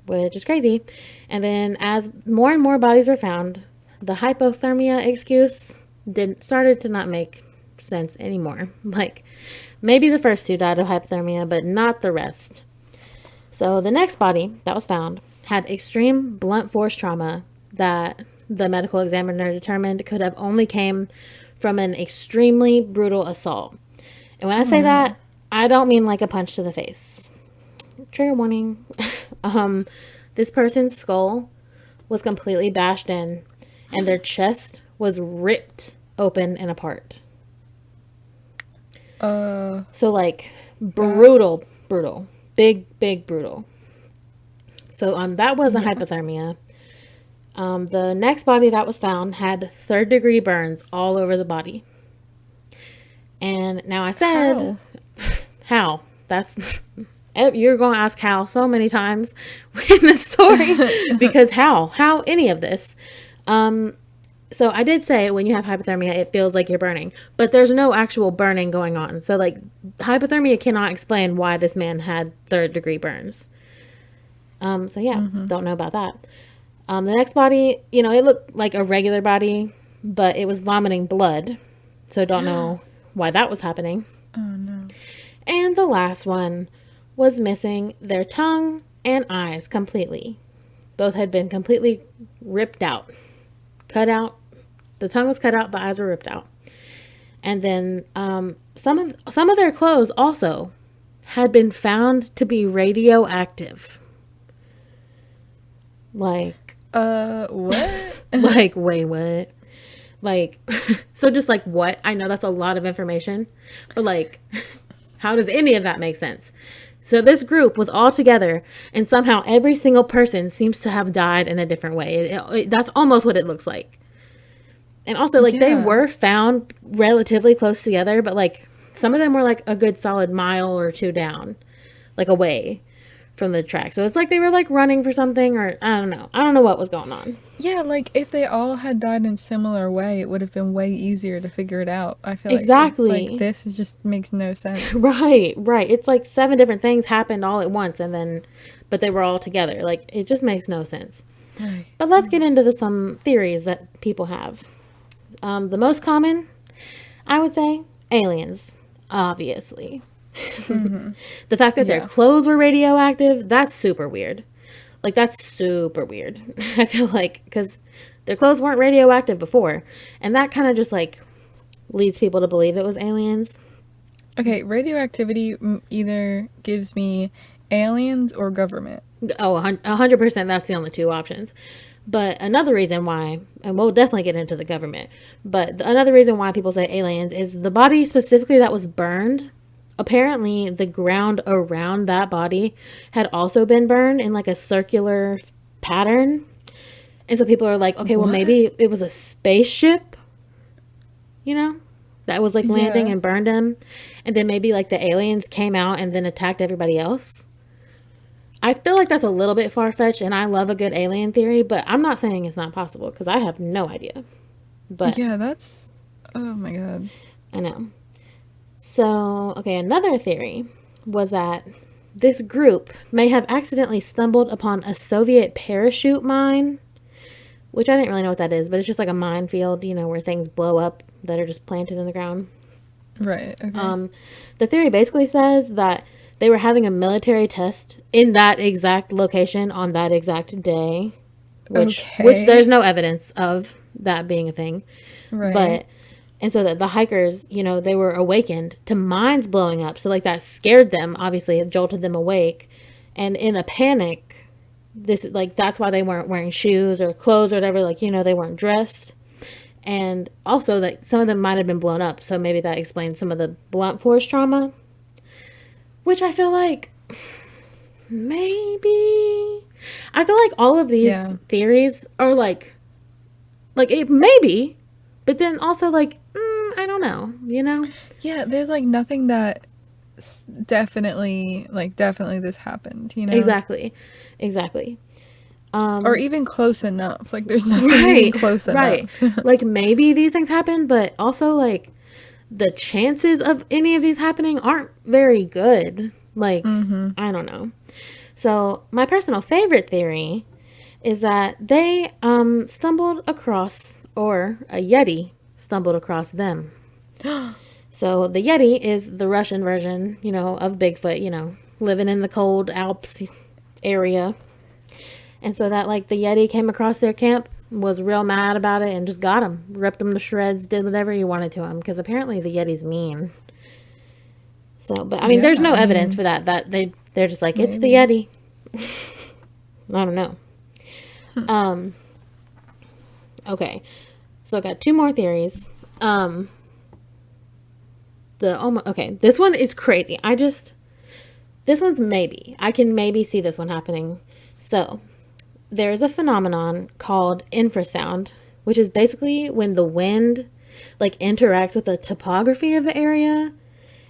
which is crazy. And then as more and more bodies were found, the hypothermia excuse started to not make sense anymore. Like, maybe the first 2 died of hypothermia, but not the rest. So the next body that was found had extreme blunt force trauma that the medical examiner determined could have only came from an extremely brutal assault. And when I say that, I don't mean like a punch to the face. Trigger warning. This person's skull was completely bashed in, and their chest was ripped open and apart. So like brutal. Big brutal. So that wasn't hypothermia. The next body that was found had 3rd-degree burns all over the body. And now I said, how? That's you're going to ask how so many times in the story because how any of this. So I did say when you have hypothermia, it feels like you're burning, but there's no actual burning going on. So like hypothermia cannot explain why this man had 3rd-degree burns. So yeah, don't know about that. The next body, it looked like a regular body, but it was vomiting blood. So don't know why that was happening. Oh no. And the last one was missing their tongue and eyes completely. Both had been completely ripped out, cut out. The tongue was cut out, the eyes were ripped out. And then some of their clothes also had been found to be radioactive. Like, what? Like, wait, what? Like, so just like what? I know that's a lot of information, but like, how does any of that make sense? So this group was all together, and somehow every single person seems to have died in a different way. That's almost what it looks like. And also, like, they were found relatively close together, but like, some of them were like a good solid mile or 2 down, like away from the track. So it's like they were like running for something, or I don't know what was going on. Yeah, like if they all had died in similar way, it would have been way easier to figure it out. I feel exactly. Like this just makes no sense. Right. It's like 7 different things happened all at once, but they were all together. Like, it just makes no sense. Right. But let's get into some theories that people have. The most common, I would say, aliens, obviously. The fact that their clothes were radioactive, that's super weird. Like, that's super weird. I feel like, because their clothes weren't radioactive before. And that kind of just, like, leads people to believe it was aliens. Okay, radioactivity either gives me aliens or government. Oh, 100%, that's the only 2 options. But another reason why, and we'll definitely get into the government, but another reason why people say aliens is the body specifically that was burned. Apparently, the ground around that body had also been burned in like a circular pattern. And so people are like, okay, well, maybe it was a spaceship, that was like landing and burned them. And then maybe like the aliens came out and then attacked everybody else. I feel like that's a little bit far-fetched, and I love a good alien theory, but I'm not saying it's not possible because I have no idea. But yeah, that's, oh my God. I know. So, okay, another theory was that this group may have accidentally stumbled upon a Soviet parachute mine, which I didn't really know what that is, but it's just like a minefield, where things blow up that are just planted in the ground. Right. Okay. The theory basically says that they were having a military test in that exact location on that exact day, which there's no evidence of that being a thing. Right. But And so that the hikers, they were awakened to mines blowing up. So like that scared them, obviously it jolted them awake. And in a panic, that's why they weren't wearing shoes or clothes or whatever, they weren't dressed. And also that some of them might have been blown up. So maybe that explains some of the blunt force trauma, which I feel like maybe I feel like all of these theories are like it maybe, but then also like I don't know, Yeah, there's like nothing that definitely this happened, Exactly. Or even close enough. Like there's nothing even close enough. Like maybe these things happen, but also like the chances of any of these happening aren't very good. Like I don't know. So my personal favorite theory is that they stumbled across, or a Yeti stumbled across them. So the Yeti is the Russian version, of Bigfoot, living in the cold Alps area. And so that like the Yeti came across their camp, was real mad about it, and just got him, ripped him to shreds, did whatever he wanted to him, because apparently the Yeti's mean. So, but I mean, there's no evidence for that. That they're just like, it's the Yeti. I don't know. Okay, so I got two more theories. Okay, this one is crazy. This one's maybe. I can maybe see this one happening. So, there's a phenomenon called infrasound, which is basically when the wind like interacts with the topography of the area.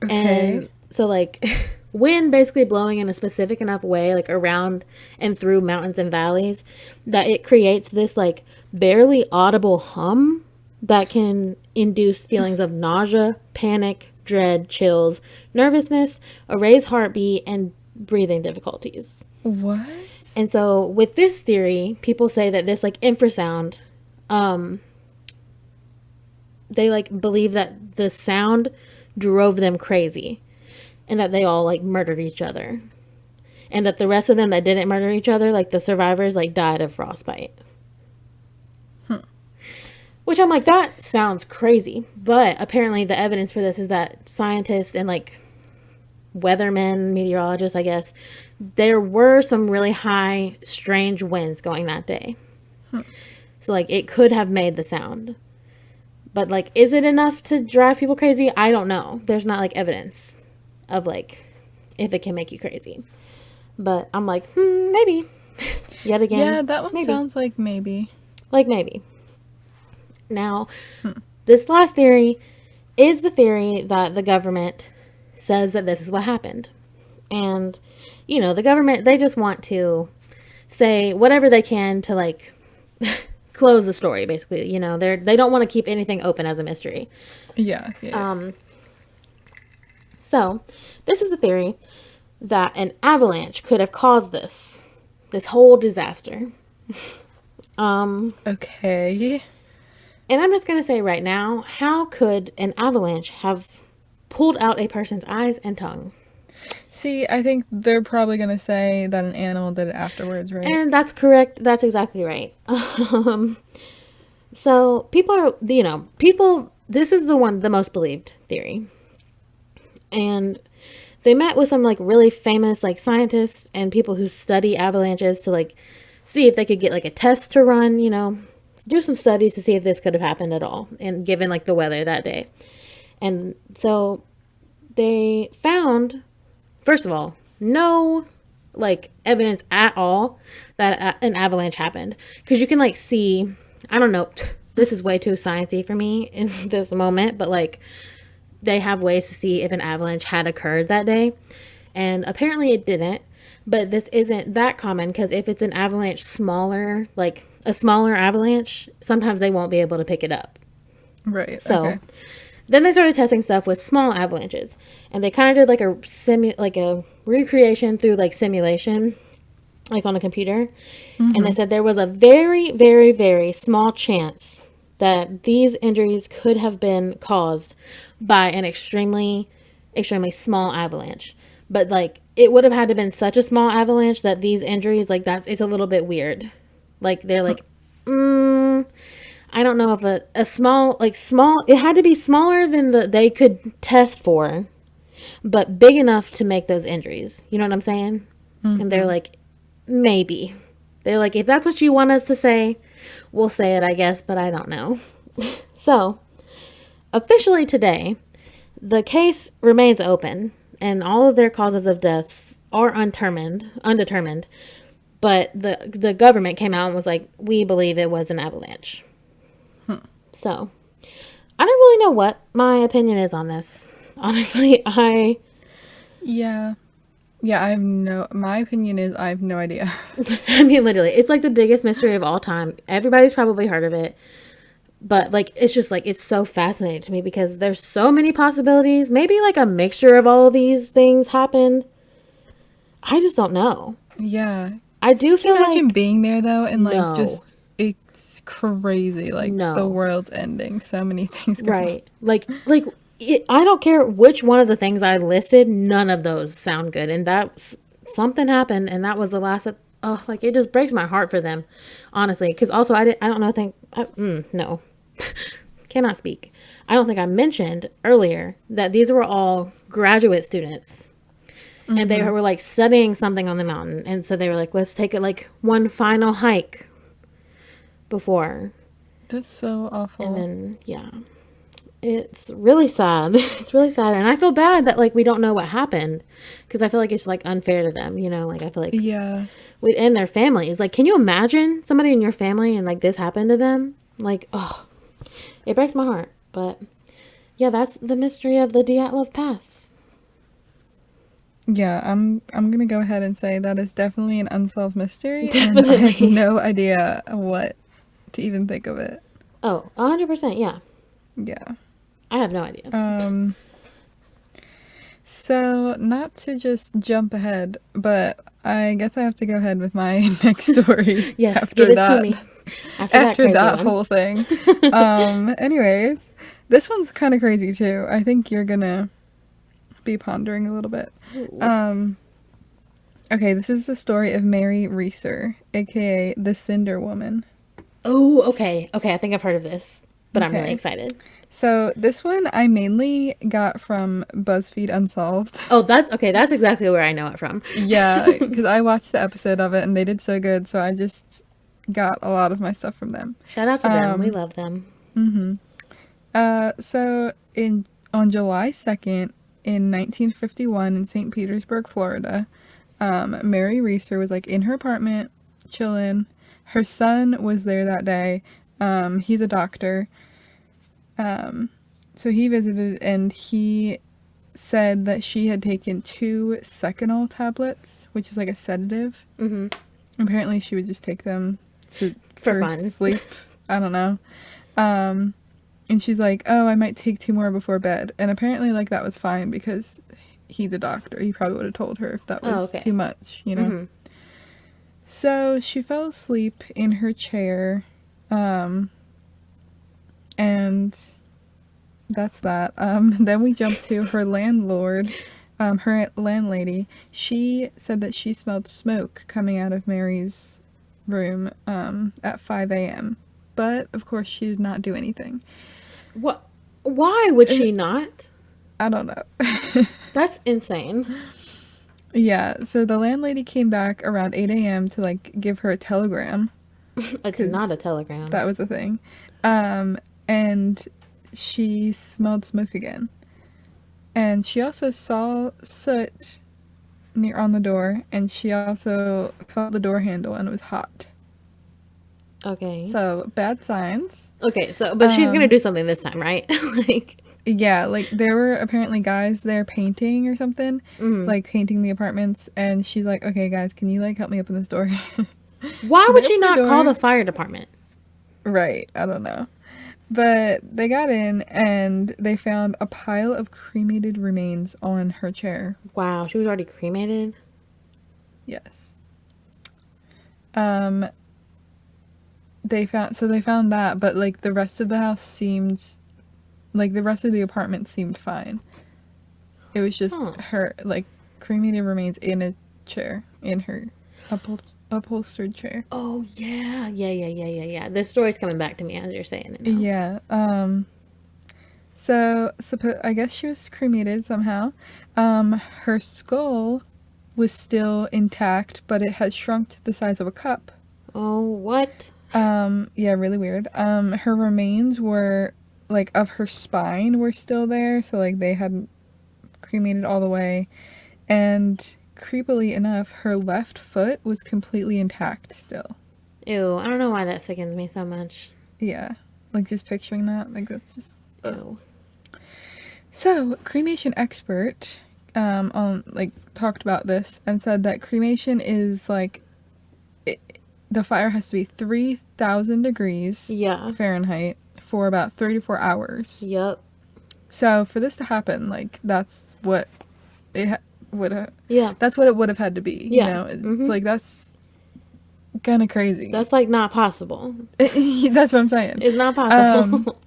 Okay. And so like wind basically blowing in a specific enough way, like around and through mountains and valleys, that it creates this like barely audible hum that can induce feelings of nausea, panic, dread, chills, nervousness, a raised heartbeat, and breathing difficulties. What? And so with this theory, people say that this like infrasound, they like believe that the sound drove them crazy, and that they all like murdered each other, and that the rest of them that didn't murder each other, like the survivors, like died of frostbite. Which I'm like, that sounds crazy. But apparently the evidence for this is that scientists and like weathermen, meteorologists, I guess, there were some really high, strange winds going that day. So like it could have made the sound. But like, is it enough to drive people crazy? I don't know. There's not like evidence of like if it can make you crazy. But I'm like, maybe. Yet again. Yeah, that one maybe. Sounds like maybe. Like maybe. Now, this last theory is the theory that the government says that this is what happened. And, the government, they just want to say whatever they can to, like, close the story, basically. They don't want to keep anything open as a mystery. Yeah. So, this is the theory that an avalanche could have caused this whole disaster. Okay. And I'm just going to say right now, how could an avalanche have pulled out a person's eyes and tongue? See, I think they're probably going to say that an animal did it afterwards, right? And that's correct. That's exactly right. So people are, this is the most believed theory. And they met with some like really famous like scientists and people who study avalanches to like see if they could get like a test to run, do some studies to see if this could have happened at all, and given like the weather that day. And so they found, first of all, no like evidence at all that an avalanche happened, because you can like see, I don't know, this is way too sciencey for me in this moment, but like they have ways to see if an avalanche had occurred that day, and apparently it didn't. But this isn't that common, because if it's an avalanche smaller, like a smaller avalanche, sometimes they won't be able to pick it up. Right. So then they started testing stuff with small avalanches, and they kind of did like a recreation through like simulation, like on a computer. And they said there was a very, very, very small chance that these injuries could have been caused by an extremely, extremely small avalanche. But like it would have had to have been such a small avalanche that these injuries, like it's a little bit weird. Like they're like, I don't know if a small, like small, it had to be smaller than they could test for, but big enough to make those injuries. You know what I'm saying? And they're like, maybe. They're like, if that's what you want us to say, we'll say it, I guess, but I don't know. So, officially today, the case remains open, and all of their causes of deaths are undetermined. But the government came out and was like, we believe it was an avalanche. So, I don't really know what my opinion is on this. Honestly, Yeah. My opinion is I have no idea. I mean, literally, it's like the biggest mystery of all time. Everybody's probably heard of it. But, like, it's just, like, it's so fascinating to me because there's so many possibilities. Maybe, like, a mixture of all of these things happened. I just don't know. Yeah. I do feel Imagine like... being there, though, and, like, No. just, it's crazy. Like, No. the world's ending. So many things going on. Right. Like, I don't care which one of the things I listed, none of those sound good. And that's... Something happened, and that was the last of... Oh, like, it just breaks my heart for them, honestly. Because also, I don't know, no. Cannot speak. I don't think I mentioned earlier that these were all graduate students. And they were like studying something on the mountain. And so they were like, let's take it like one final hike before. That's so awful. And then, yeah. It's really sad. It's really sad. And I feel bad that like we don't know what happened. Because I feel like it's like unfair to them, you know? Like I feel like Yeah. and their families. Like, can you imagine somebody in your family and like this happened to them? Like, oh, it breaks my heart. But yeah, that's the mystery of the Dyatlov Pass. Yeah, I'm gonna go ahead and say that is definitely an unsolved mystery. Definitely. And I have no idea what to even think of it. Oh, 100%, yeah. Yeah. I have no idea. So not to just jump ahead, but I guess I have to go ahead with my next story. Yes, after give it that. to me. After crazy that one. whole thing. Anyways, this one's kind of crazy too. I think you're gonna be pondering a little bit. Okay, this is the story of Mary Reeser, aka the Cinder Woman. Oh, okay. Okay, I think I've heard of this, but I'm really Okay. excited. So this one I mainly got from BuzzFeed Unsolved. Oh, that's exactly where I know it from. Yeah, because I watched the episode of it and they did so good, so I just got a lot of my stuff from them. Shout out to them. We love them. So on July 2nd in 1951 in St. Petersburg, Florida, Mary Reeser was like in her apartment chilling. Her son was there that day. He's a doctor. So he visited and he said that she had taken 2 Seconal tablets, which is like a sedative. Mm-hmm. Apparently she would just take them For fun. sleep. I don't know. And she's like, oh, I might take 2 more before bed. And apparently like that was fine because he's a doctor. He probably would have told her if that was too much, you know? Mm-hmm. So she fell asleep in her chair. And that's that. Then we jump to her landlord, her landlady. She said that she smelled smoke coming out of Mary's room at 5 a.m. But, of course, she did not do anything. What? Why would she not? I don't know. That's insane. Yeah, so the landlady came back around 8 a.m. to, like, give her a telegram. It's not a telegram. That was a thing. And she smelled smoke again. And she also saw soot near on the door, and she also felt the door handle, and it was hot. Okay. So, bad signs. Okay, so, but she's gonna do something this time, right? Like... Yeah, like, there were apparently guys there painting or something. Mm-hmm. Like, painting the apartments, and she's like, okay, guys, can you, like, help me open this door? Why So would they she opened not the call door. the fire department? Right, I don't know. But they got in, and they found a pile of cremated remains on her chair. Wow, she was already cremated? Yes. They found that, but like the rest of the house seemed like the rest of the apartment seemed fine. It was just her like cremated remains in a chair in her upholstered chair. Oh, yeah. This story's coming back to me as you're saying it now. Yeah. So I guess she was cremated somehow. Her skull was still intact, but it had shrunk to the size of a cup. Oh, what? Yeah, really weird. Her remains were, like, of her spine were still there, so, like, they hadn't cremated all the way. And creepily enough, her left foot was completely intact still. Ew, I don't know why that sickens me so much. Yeah. Like, just picturing that, like, that's just... Ew. So, cremation expert, talked about this and said that cremation is, like, the fire has to be 3,000 degrees Fahrenheit for about 34 hours. Yep. So for this to happen, like, that's what it would have. Yeah. That's what it would have had to be. Yeah. You know, it's like, that's kind of crazy. That's like not possible. That's what I'm saying. It's not possible.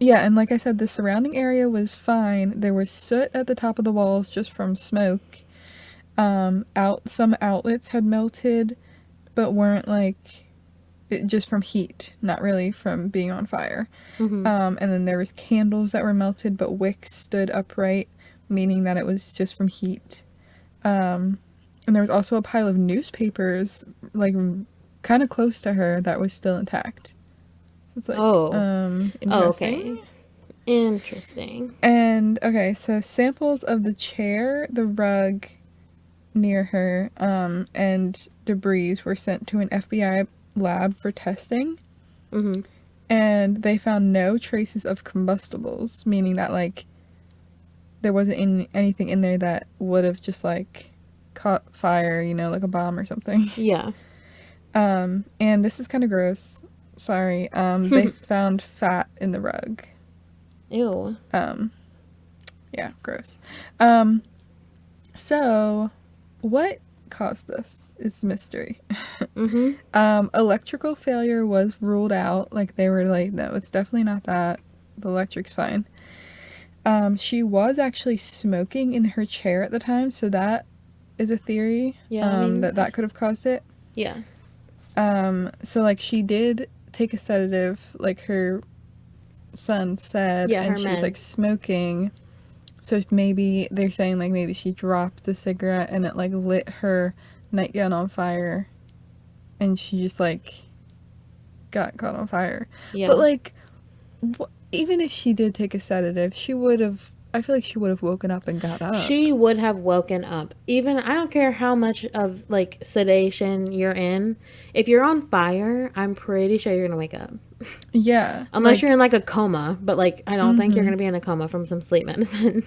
Yeah, and like I said, the surrounding area was fine. There was soot at the top of the walls just from smoke. Some outlets had melted, but weren't just from heat, not really from being on fire. Mm-hmm. And then there was candles that were melted, but wicks stood upright, meaning that it was just from heat. And there was also a pile of newspapers, like, kind of close to her that was still intact. It's like, interesting. Okay. Interesting. And, okay, so samples of the chair, the rug near her, and debris were sent to an FBI lab for testing. Mm-hmm. And they found no traces of combustibles, meaning that, like, there wasn't anything in there that would have just, like, caught fire, you know, like a bomb or something. Yeah. And this is kind of gross. Sorry. They found fat in the rug. Ew. Yeah, gross. So, what caused this is mystery. Mm-hmm. Electrical failure was ruled out. Like, they were like, no, it's definitely not that. The electric's fine. She was actually smoking in her chair at the time, so that is a theory. Yeah, that could have caused it. Yeah. So, like, she did take a sedative, like her son said, Yeah, and her she was, like, smoking. So maybe they're saying, like, maybe she dropped the cigarette and it, like, lit her nightgown on fire, and she just, like, got caught on fire. Yeah. But, like, even if she did take a sedative, I feel like she would have woken up and got up. She would have woken up. Even, I don't care how much of, like, sedation you're in. If you're on fire, I'm pretty sure you're going to wake up. Yeah. Unless like, you're in, like, a coma. But, like, I don't think you're going to be in a coma from some sleep medicine.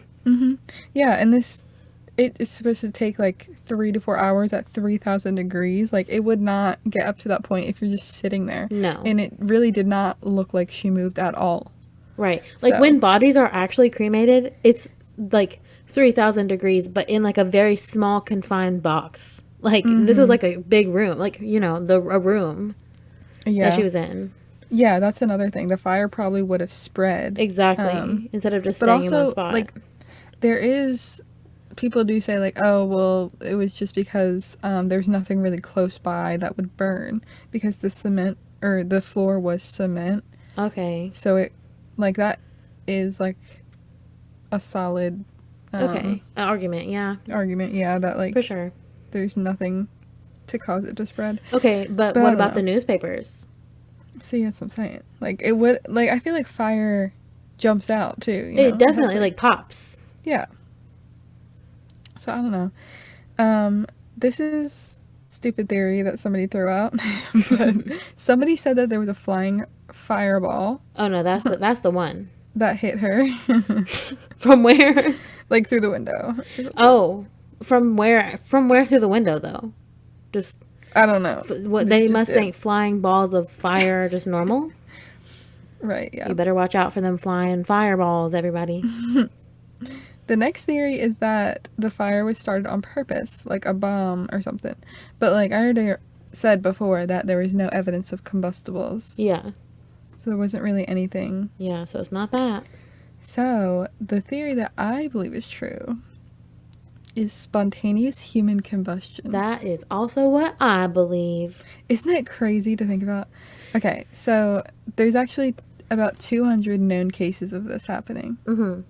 Yeah, and it is supposed to take, like, 3 to 4 hours at 3,000 degrees. Like, it would not get up to that point if you're just sitting there. No. And it really did not look like she moved at all. Right. Like, when bodies are actually cremated, it's, like, 3,000 degrees, but in, like, a very small, confined box. Like, this was, like, a big room. Like, you know, a room that she was in. Yeah, that's another thing. The fire probably would have spread. Exactly. Instead of just staying in one spot. Like, people do say, like, oh, well, it was just because there's nothing really close by that would burn. Because the cement, or the floor was cement. Okay. So it, like, that is, like, a solid An argument, yeah. That, like, for sure, there's nothing to cause it to spread. Okay, but what about the newspapers? See, that's what I'm saying. Like, it would, like, I feel like fire jumps out too, you know? It definitely, like, pops. Yeah. So I don't know. This is stupid theory that somebody threw out, but somebody said that there was a flying fireball. Oh no, that's the one that hit her. From where? Like, through the window. Oh, from where? From where through the window though? Just, I don't know. What they must think flying balls of fire are just normal. Right. Yeah. You better watch out for them flying fireballs, everybody. The next theory is that the fire was started on purpose, like a bomb or something. But, like, I already said before that there was no evidence of combustibles. Yeah. So there wasn't really anything. Yeah, so it's not that. So, the theory that I believe is true is spontaneous human combustion. That is also what I believe. Isn't it crazy to think about? Okay, so there's actually about 200 known cases of this happening. Mm-hmm.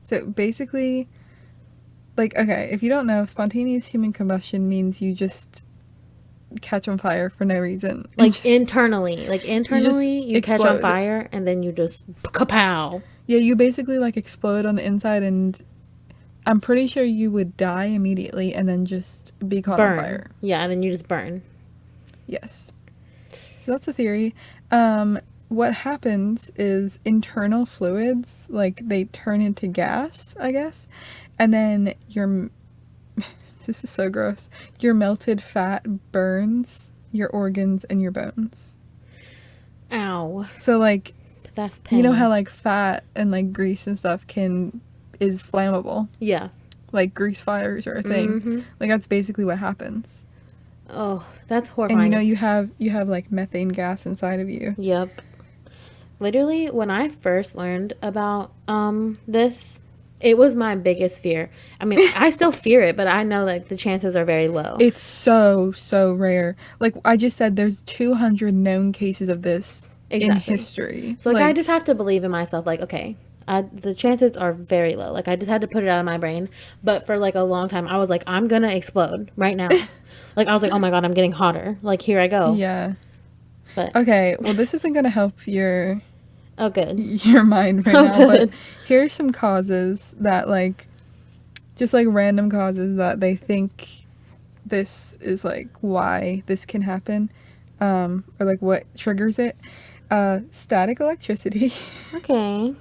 So basically, like, okay, if you don't know, spontaneous human combustion means you just catch on fire for no reason. Like internally you catch on explode. fire and then you just kapow. Yeah, you basically like explode on the inside, and I'm pretty sure you would die immediately and then just be caught on fire. Yeah, and then you just burn. Yes. So that's a theory. What happens is internal fluids, like, they turn into gas, I guess, and then this is so gross, your melted fat burns your organs and your bones. Ow. So, like, That's pain. you know how, like, fat and, like, grease and stuff is flammable? Yeah. Like, grease fires are a thing. Mm-hmm. Like, that's basically what happens. Oh, that's horrifying. And you know, you have like methane gas inside of you. Yep. Literally, when I first learned about this, it was my biggest fear. I mean, I still fear it, but I know like the chances are very low. It's so rare. Like I just said, there's 200 known cases of this in history. So like I just have to believe in myself. Like, okay, the chances are very low. Like I just had to put it out of my brain. But for like a long time, I was like, I'm gonna explode right now. Like I was like, oh my god, I'm getting hotter. Like here I go. Yeah. But okay, well this isn't gonna help your mind right now. Good. But here are some causes that like, just like random causes that they think this is like why this can happen, or like what triggers it. Static electricity. Okay.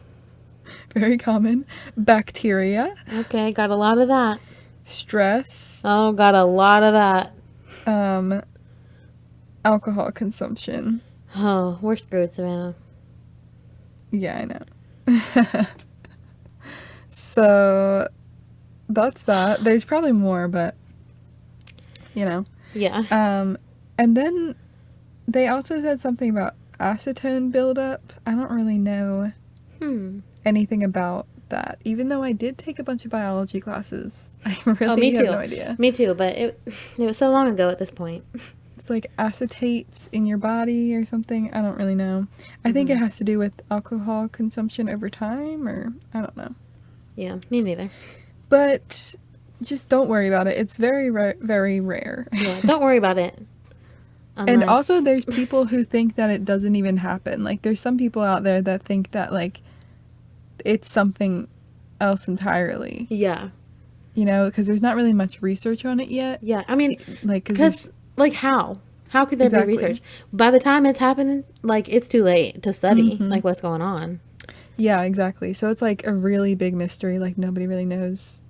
Very common. Bacteria. Okay, got a lot of that. Stress. Oh, got a lot of that. Alcohol consumption. Oh, we're screwed, Savannah. Yeah, I know. So that's that. There's probably more, but you know. Yeah. And then they also said something about acetone buildup. I don't really know anything about that, even though I did take a bunch of biology classes. I really have no idea. Me too, but it was so long ago at this point. It's like acetates in your body or something. I don't really know. I think it has to do with alcohol consumption over time, or I don't know. Yeah, me neither. But just don't worry about it. It's very, very rare. Yeah, don't worry about it. And also there's people who think that it doesn't even happen. Like there's some people out there that think that like it's something else entirely. Yeah. You know, because there's not really much research on it yet. Yeah, I mean, like, because like how could there be research by the time it's happening? Like it's too late to study like what's going on. Yeah, exactly. So it's like a really big mystery. Like nobody really knows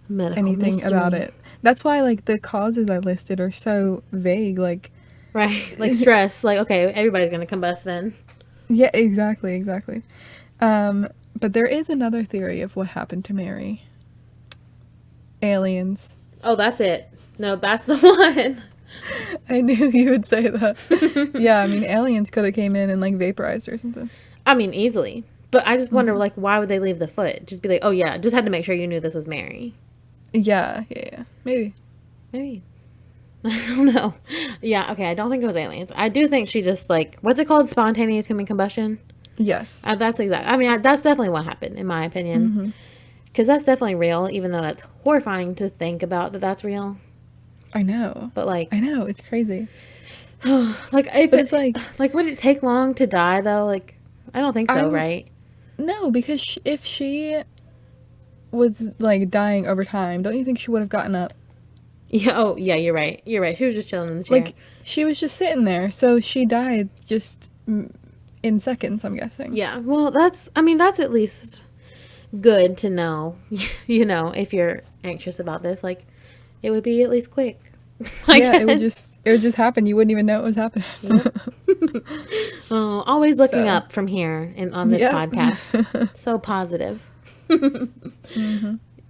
anything about it. That's why like the causes I listed are so vague. Like right, like stress. Like okay, everybody's gonna combust then. Yeah, exactly. But there is another theory of what happened to Mary. Aliens. Oh, that's it. No, that's the one. I knew you would say that. Yeah, I mean, aliens could have came in and like vaporized her or something. I mean, easily. But I just wonder, like, why would they leave the foot? Just be like, oh yeah, just had to make sure you knew this was Mary. Yeah. Maybe. I don't know. Yeah, okay, I don't think it was aliens. I do think she just like, what's it called? Spontaneous human combustion? Yes. That's exactly. I mean, that's definitely what happened, in my opinion. Because that's definitely real, even though that's horrifying to think about that that's real. I know. But like, I know, it's crazy. like, if it's like, would it take long to die though? Like, I don't think so, right? No, because if she was like dying over time, don't you think she would have gotten up? Yeah. Oh, yeah. You're right. She was just chilling in the chair. Like she was just sitting there, so she died just in seconds, I'm guessing. Yeah. Well, that's at least good to know. You know, if you're anxious about this, like, it would be at least quick. Yeah, it would just happen. You wouldn't even know it was happening. Yep. Oh, always looking up from here on this podcast. So positive.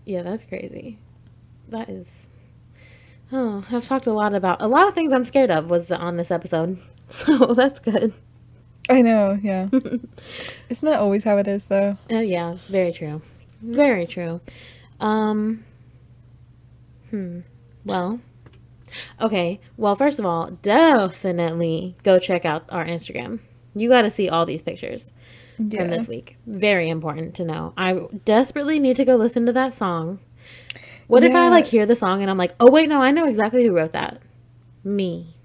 Yeah, that's crazy. That is. Oh, I've talked a lot of things I'm scared of was on this episode. So that's good. I know, yeah. Isn't that always how it is, though? Yeah, very true. Very true. Well, okay. Well, first of all, definitely go check out our Instagram. You got to see all these pictures from Yeah. this week. Very important to know. I desperately need to go listen to that song. What if I Yeah. like hear the song and I'm like, oh wait, no, I know exactly who wrote that. Me.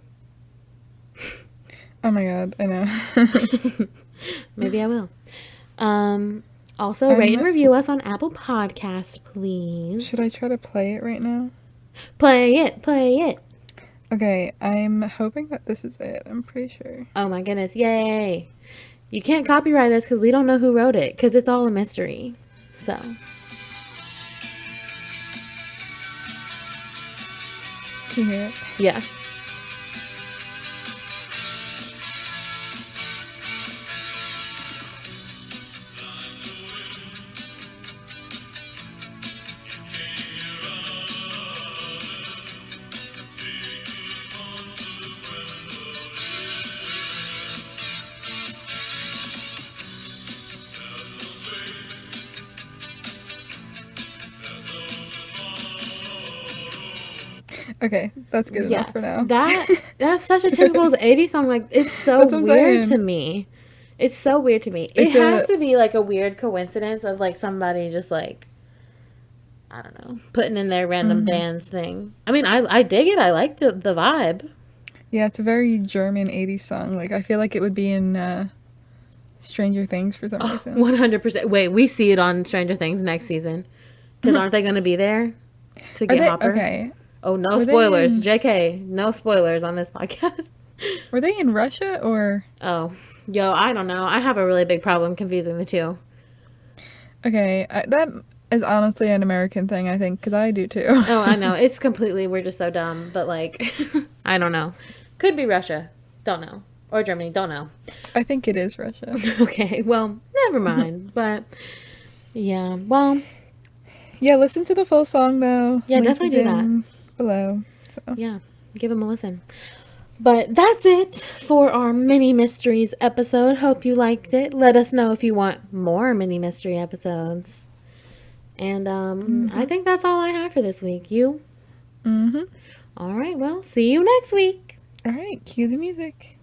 Oh my god, I know. Maybe I will. Also, rate and review us on Apple Podcasts, please. Should I try to play it right now? Play it, play it. Okay, I'm hoping that this is it. I'm pretty sure. Oh my goodness, yay. You can't copyright us because we don't know who wrote it because it's all a mystery. So, Can you hear it? yeah. Okay, that's good enough for now. That's such a typical 80s song. Like, it's so That's what I'm weird to saying. me. It's so weird to me. It It's has a- to be like a weird coincidence of like somebody just like, I don't know, putting in their random bands thing. I mean, I dig it. I like the vibe. Yeah, it's a very German 80s song. Like, I feel like it would be in Stranger Things for some reason. 100%. Wait, we see it on Stranger Things next season. Because aren't they going to be there to Are get they, Hopper? okay. Oh, no Were they spoilers. in- JK, no spoilers on this podcast. Were they in Russia or? Oh, yo, I don't know. I have a really big problem confusing the two. Okay, that is honestly an American thing, I think, because I do too. Oh, I know. It's completely, we're just so dumb. But like, I don't know. Could be Russia. Don't know. Or Germany. Don't know. I think it is Russia. Okay, well, never mind. But yeah, well, Yeah, listen to the full song though. Yeah, Link definitely is do that. in Below. So. yeah, give them a listen. But that's it for our mini mysteries episode. Hope you liked it. Let us know if you want more mini mystery episodes. And I think that's all I have for this week. You? Mhm. All right, well, see you next week. All right, cue the music.